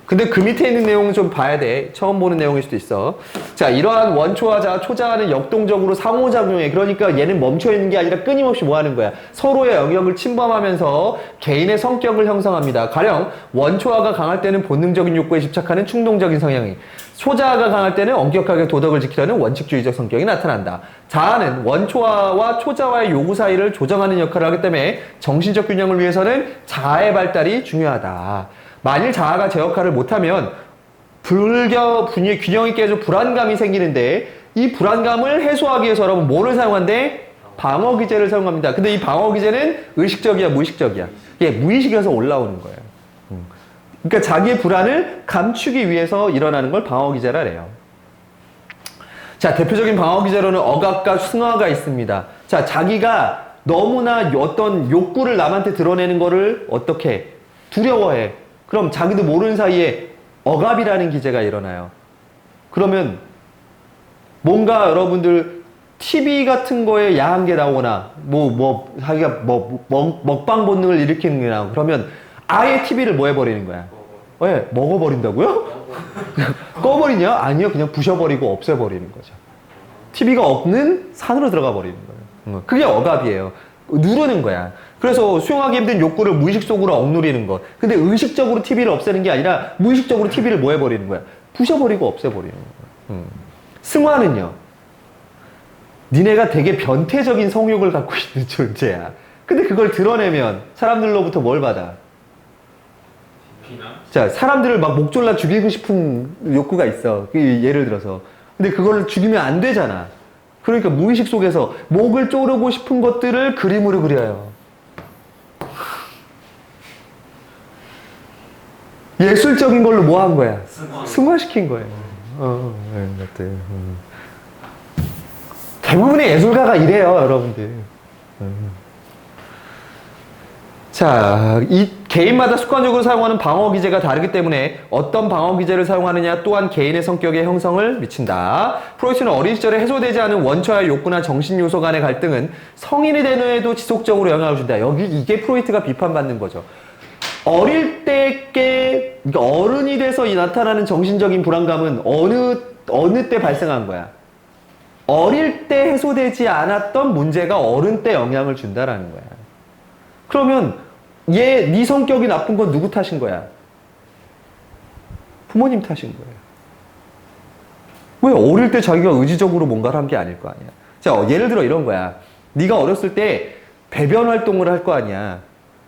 근데 그 밑에 있는 내용은 좀 봐야 돼. 처음 보는 내용일 수도 있어. 자, 이러한 원초하자, 초자하는 역동적으로 상호작용해. 그러니까 얘는 멈춰있는 게 아니라 끊임없이 뭐 하는 거야? 서로의 영역을 침범하면서 개인의 성격을 형성합니다. 가령 원초하가 강할 때는 본능적인 욕구에 집착하는 충동적인 성향이, 초자하가 강할 때는 엄격하게 도덕을 지키려는 원칙주의적 성격이 나타난다. 자아는 원초하와 초자와의 요구 사이를 조정하는 역할을 하기 때문에 정신적 균형을 위해서는 자아의 발달이 중요하다. 만일 자아가 제 역할을 못하면 균형이 깨져 불안감이 생기는데, 이 불안감을 해소하기 위해서 여러분 뭐를 사용한대? 방어기제를 사용합니다. 근데 이 방어기제는 의식적이야, 무의식적이야? 예, 무의식에서 올라오는 거예요. 그러니까 자기의 불안을 감추기 위해서 일어나는 걸 방어기제라 그래요. 자, 대표적인 방어기제로는 억압과 승화가 있습니다. 자, 자기가 너무나 어떤 욕구를 남한테 드러내는 거를 어떻게 두려워해. 그럼 자기도 모르는 사이에 억압이라는 기제가 일어나요. 그러면 뭔가 여러분들 TV 같은 거에 야한 게 나오거나 자기가 먹방 본능을 일으키는 게 나오고 그러면 아예 TV를 뭐 해버리는 거야? 왜? 먹어버린다고요? 꺼버리냐? 아니요. 그냥 부셔버리고 없애버리는 거죠. TV가 없는 산으로 들어가 버리는 거예요. 그게 억압이에요. 누르는 거야. 그래서 수용하기 힘든 욕구를 무의식 속으로 억누리는 것. 근데 의식적으로 TV를 없애는 게 아니라 무의식적으로 TV를 뭐 해버리는 거야? 부셔버리고 없애버리는 거야. 승화는요. 니네가 되게 변태적인 성욕을 갖고 있는 존재야. 근데 그걸 드러내면 사람들로부터 뭘 받아? 비난? 자, 사람들을 막 목졸라 죽이고 싶은 욕구가 있어. 예를 들어서. 근데 그걸 죽이면 안 되잖아. 그러니까 무의식 속에서 목을 조르고 싶은 것들을 그림으로 그려요. 예술적인 걸로 뭐 한 거야? 승화시킨 거예요. 대부분의 예술가가 이래요, 여러분들. 자, 이 개인마다 습관적으로 사용하는 방어 기제가 다르기 때문에 어떤 방어 기제를 사용하느냐 또한 개인의 성격에 형성을 미친다. 프로이트는 어린 시절에 해소되지 않은 원초와의 욕구나 정신 요소 간의 갈등은 성인이 되는 해도 지속적으로 영향을 준다. 이게 프로이트가 비판받는 거죠. 어릴 때께, 그러니까 어른이 돼서 나타나는 정신적인 불안감은 어느 때 발생한 거야? 어릴 때 해소되지 않았던 문제가 어른 때 영향을 준다라는 거야. 그러면 네 성격이 나쁜 건 누구 탓인 거야? 부모님 탓인 거예요. 왜 어릴 때 자기가 의지적으로 뭔가를 한 게 아닐 거 아니야. 자, 예를 들어 이런 거야. 네가 어렸을 때 배변 활동을 할 거 아니야.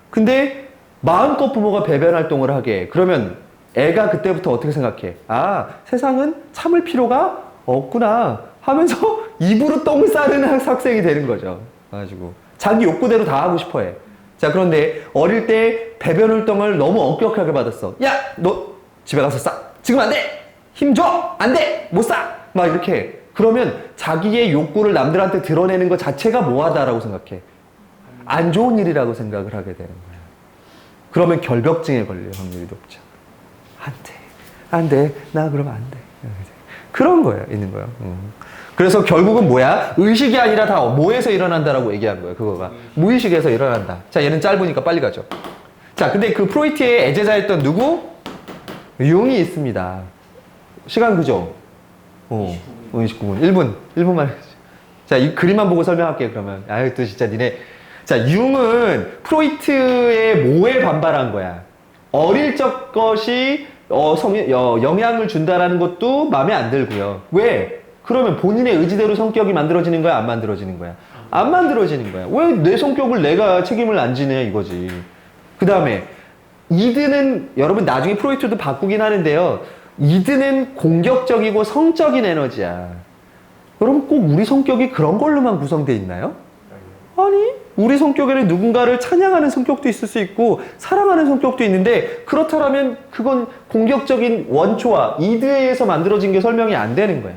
근데 마음껏 부모가 배변 활동을 하게. 그러면 애가 그때부터 어떻게 생각해? 아, 세상은 참을 필요가 없구나 하면서 입으로 똥을 싸는 학생이 되는 거죠. 그래가지고 자기 욕구대로 다 하고 싶어 해. 자, 그런데 어릴 때 배변 활동을 너무 엄격하게 받았어. 야, 너 집에 가서 싸. 지금 안 돼. 힘 줘. 안 돼. 못 싸. 막 이렇게. 그러면 자기의 욕구를 남들한테 드러내는 것 자체가 뭐하다라고 생각해? 안 좋은 일이라고 생각을 하게 되는 거야. 그러면 결벽증에 걸릴 확률이 높죠. 안 돼. 안 돼. 나 그러면 안 돼. 그런 거예요. 있는 거예요. 그래서 결국은 뭐야? 의식이 아니라 다 뭐에서 일어난다라고 얘기한 거예요. 그거가. 무의식에서 일어난다. 자, 얘는 짧으니까 빨리 가죠. 자, 근데 그 프로이트의 애제자였던 누구? 융이 있습니다. 시간 그죠? 29분. 1분만. 자, 이 그림만 보고 설명할게요, 그러면. 아유, 또 진짜 니네. 자, 융은 프로이트의 뭐에 반발한 거야? 어릴 적 것이 영향을 준다라는 것도 마음에 안 들고요. 왜? 그러면 본인의 의지대로 성격이 만들어지는 거야? 안 만들어지는 거야? 안 만들어지는 거야. 왜 내 성격을 내가 책임을 안 지냐 이거지. 그 다음에 이드는 여러분 나중에 프로이트도 바꾸긴 하는데요. 이드는 공격적이고 성적인 에너지야. 여러분 꼭 우리 성격이 그런 걸로만 구성되어 있나요? 아니, 우리 성격에는 누군가를 찬양하는 성격도 있을 수 있고 사랑하는 성격도 있는데 그렇다면 그건 공격적인 원초와 이드에 의해서 만들어진 게 설명이 안 되는 거야.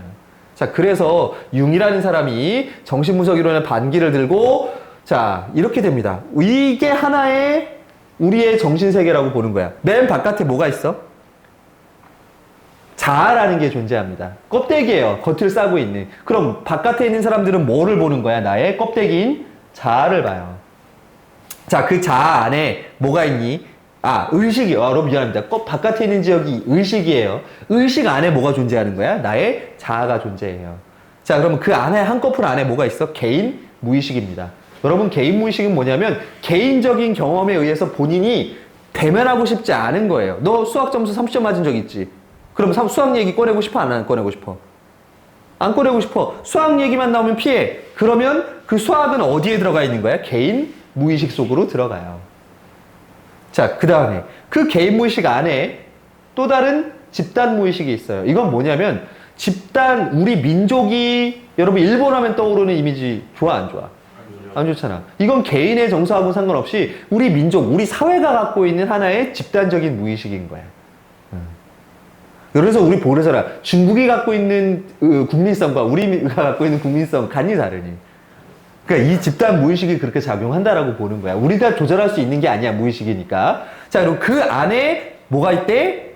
자, 그래서 융이라는 사람이 정신분석이론의 반기를 들고 자, 이렇게 됩니다. 이게 하나의 우리의 정신세계라고 보는 거야. 맨 바깥에 뭐가 있어? 자아라는 게 존재합니다. 껍데기예요. 겉을 싸고 있는. 그럼 바깥에 있는 사람들은 뭐를 보는 거야? 나의 껍데기인 자아를 봐요. 자, 그 자아 안에 뭐가 있니? 아, 의식이요. 여러분 미안합니다. 바깥에 있는 지역이 의식이에요. 의식 안에 뭐가 존재하는 거야? 나의 자아가 존재해요. 자, 그러면 그 안에 한꺼풀 안에 뭐가 있어? 개인 무의식입니다. 여러분 개인 무의식은 뭐냐면 개인적인 경험에 의해서 본인이 대면하고 싶지 않은 거예요. 너 수학 점수 30점 맞은 적 있지? 그럼 수학 얘기 꺼내고 싶어? 안 꺼내고 싶어? 안 꺼내고 싶어. 수학 얘기만 나오면 피해. 그러면 그 수학은 어디에 들어가 있는 거야? 개인 무의식 속으로 들어가요. 자, 그 다음에 그 개인 무의식 안에 또 다른 집단 무의식이 있어요. 이건 뭐냐면 집단, 우리 민족이 여러분 일본 하면 떠오르는 이미지 좋아 안 좋아? 안 좋잖아. 이건 개인의 정서하고 상관없이 우리 민족, 우리 사회가 갖고 있는 하나의 집단적인 무의식인 거야. 그래서 우리 보르서라 중국이 갖고 있는 국민성과 우리가 갖고 있는 국민성 간이 다르니. 그러니까 이 집단 무의식이 그렇게 작용한다라고 보는 거야. 우리가 조절할 수 있는 게 아니야, 무의식이니까. 자, 그럼 그 안에 뭐가 있대?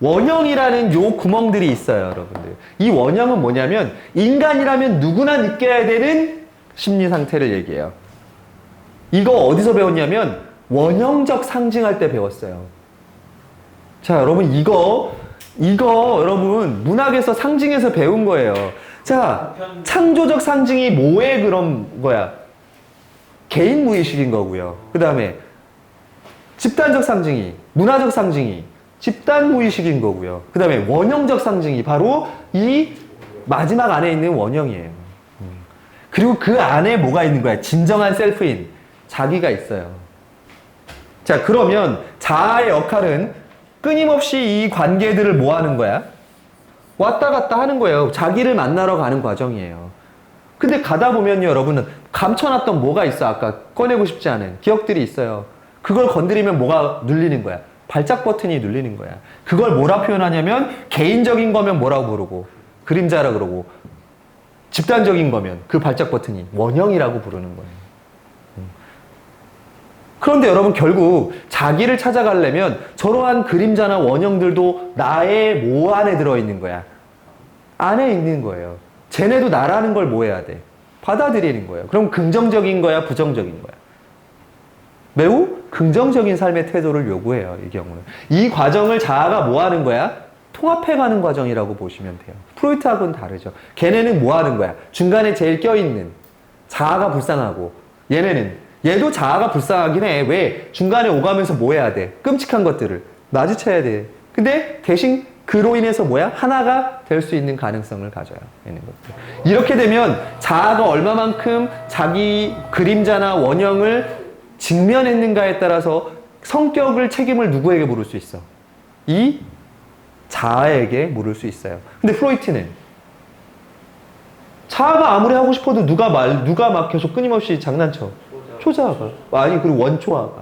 원형이라는 요 구멍들이 있어요, 여러분들. 이 원형은 뭐냐면 인간이라면 누구나 느껴야 되는 심리 상태를 얘기해요. 이거 어디서 배웠냐면 원형적 상징할 때 배웠어요. 자, 여러분 이거 여러분 문학에서 상징에서 배운 거예요. 자, 창조적 상징이 뭐에 그런 거야? 개인 무의식인 거고요. 그 다음에 집단적 상징이, 문화적 상징이 집단 무의식인 거고요. 그 다음에 원형적 상징이 바로 이 마지막 안에 있는 원형이에요. 그리고 그 안에 뭐가 있는 거야? 진정한 셀프인 자기가 있어요. 자, 그러면 자아의 역할은 끊임없이 이 관계들을 뭐 하는 거야? 왔다 갔다 하는 거예요. 자기를 만나러 가는 과정이에요. 근데 가다 보면요, 여러분은 감춰놨던 뭐가 있어? 아까 꺼내고 싶지 않은 기억들이 있어요. 그걸 건드리면 뭐가 눌리는 거야? 발작 버튼이 눌리는 거야. 그걸 뭐라 표현하냐면 개인적인 거면 뭐라고 부르고 그림자라 그러고 집단적인 거면 그 발작 버튼이 원형이라고 부르는 거예요. 그런데 여러분 결국 자기를 찾아가려면 저러한 그림자나 원형들도 나의 뭐 안에 들어있는 거야? 안에 있는 거예요. 쟤네도 나라는 걸 뭐 해야 돼? 받아들이는 거예요. 그럼 긍정적인 거야? 부정적인 거야? 매우 긍정적인 삶의 태도를 요구해요. 이 경우는. 이 과정을 자아가 뭐 하는 거야? 통합해가는 과정이라고 보시면 돼요. 프로이트하고는 다르죠. 걔네는 뭐 하는 거야? 중간에 제일 껴있는 자아가 불쌍하고 얘도 자아가 불쌍하긴 해. 왜? 중간에 오가면서 뭐 해야 돼? 끔찍한 것들을 마주쳐야 돼. 근데 대신 그로 인해서 뭐야? 하나가 될 수 있는 가능성을 가져요. 이렇게 되면 자아가 얼마만큼 자기 그림자나 원형을 직면했는가에 따라서 성격을 책임을 누구에게 물을 수 있어? 이 자아에게 물을 수 있어요. 근데 프로이트는 자아가 아무리 하고 싶어도 누가 막 계속 끊임없이 장난쳐. 초자아가. 아니, 그리고 원초아가.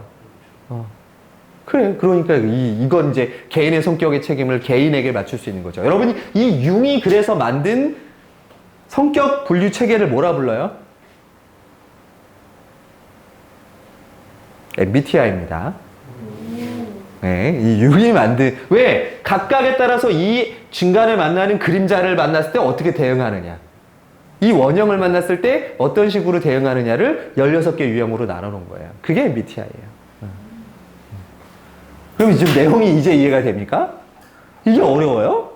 그래. 그러니까 이건 이제 개인의 성격의 책임을 개인에게 맞출 수 있는 거죠. 여러분이 이 융이 그래서 만든 성격 분류 체계를 뭐라 불러요? MBTI입니다. 네, 이 융이 만든, 왜? 각각에 따라서 이 중간에 만나는 그림자를 만났을 때 어떻게 대응하느냐. 이 원형을 만났을 때 어떤 식으로 대응하느냐를 16개 유형으로 나눠놓은 거예요. 그게 MBTI예요. 그럼 지금 내용이 이제 이해가 됩니까? 이게 어려워요?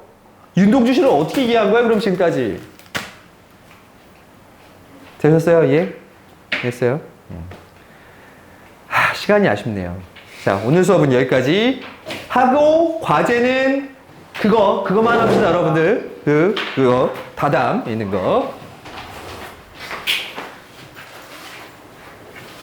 윤동주 씨를 어떻게 이해한 거야? 그럼 지금까지. 되셨어요? 이해? 됐어요? 시간이 아쉽네요. 자, 오늘 수업은 여기까지 하고 과제는 그거만 합시다, 여러분들. 그거 다담 있는 거.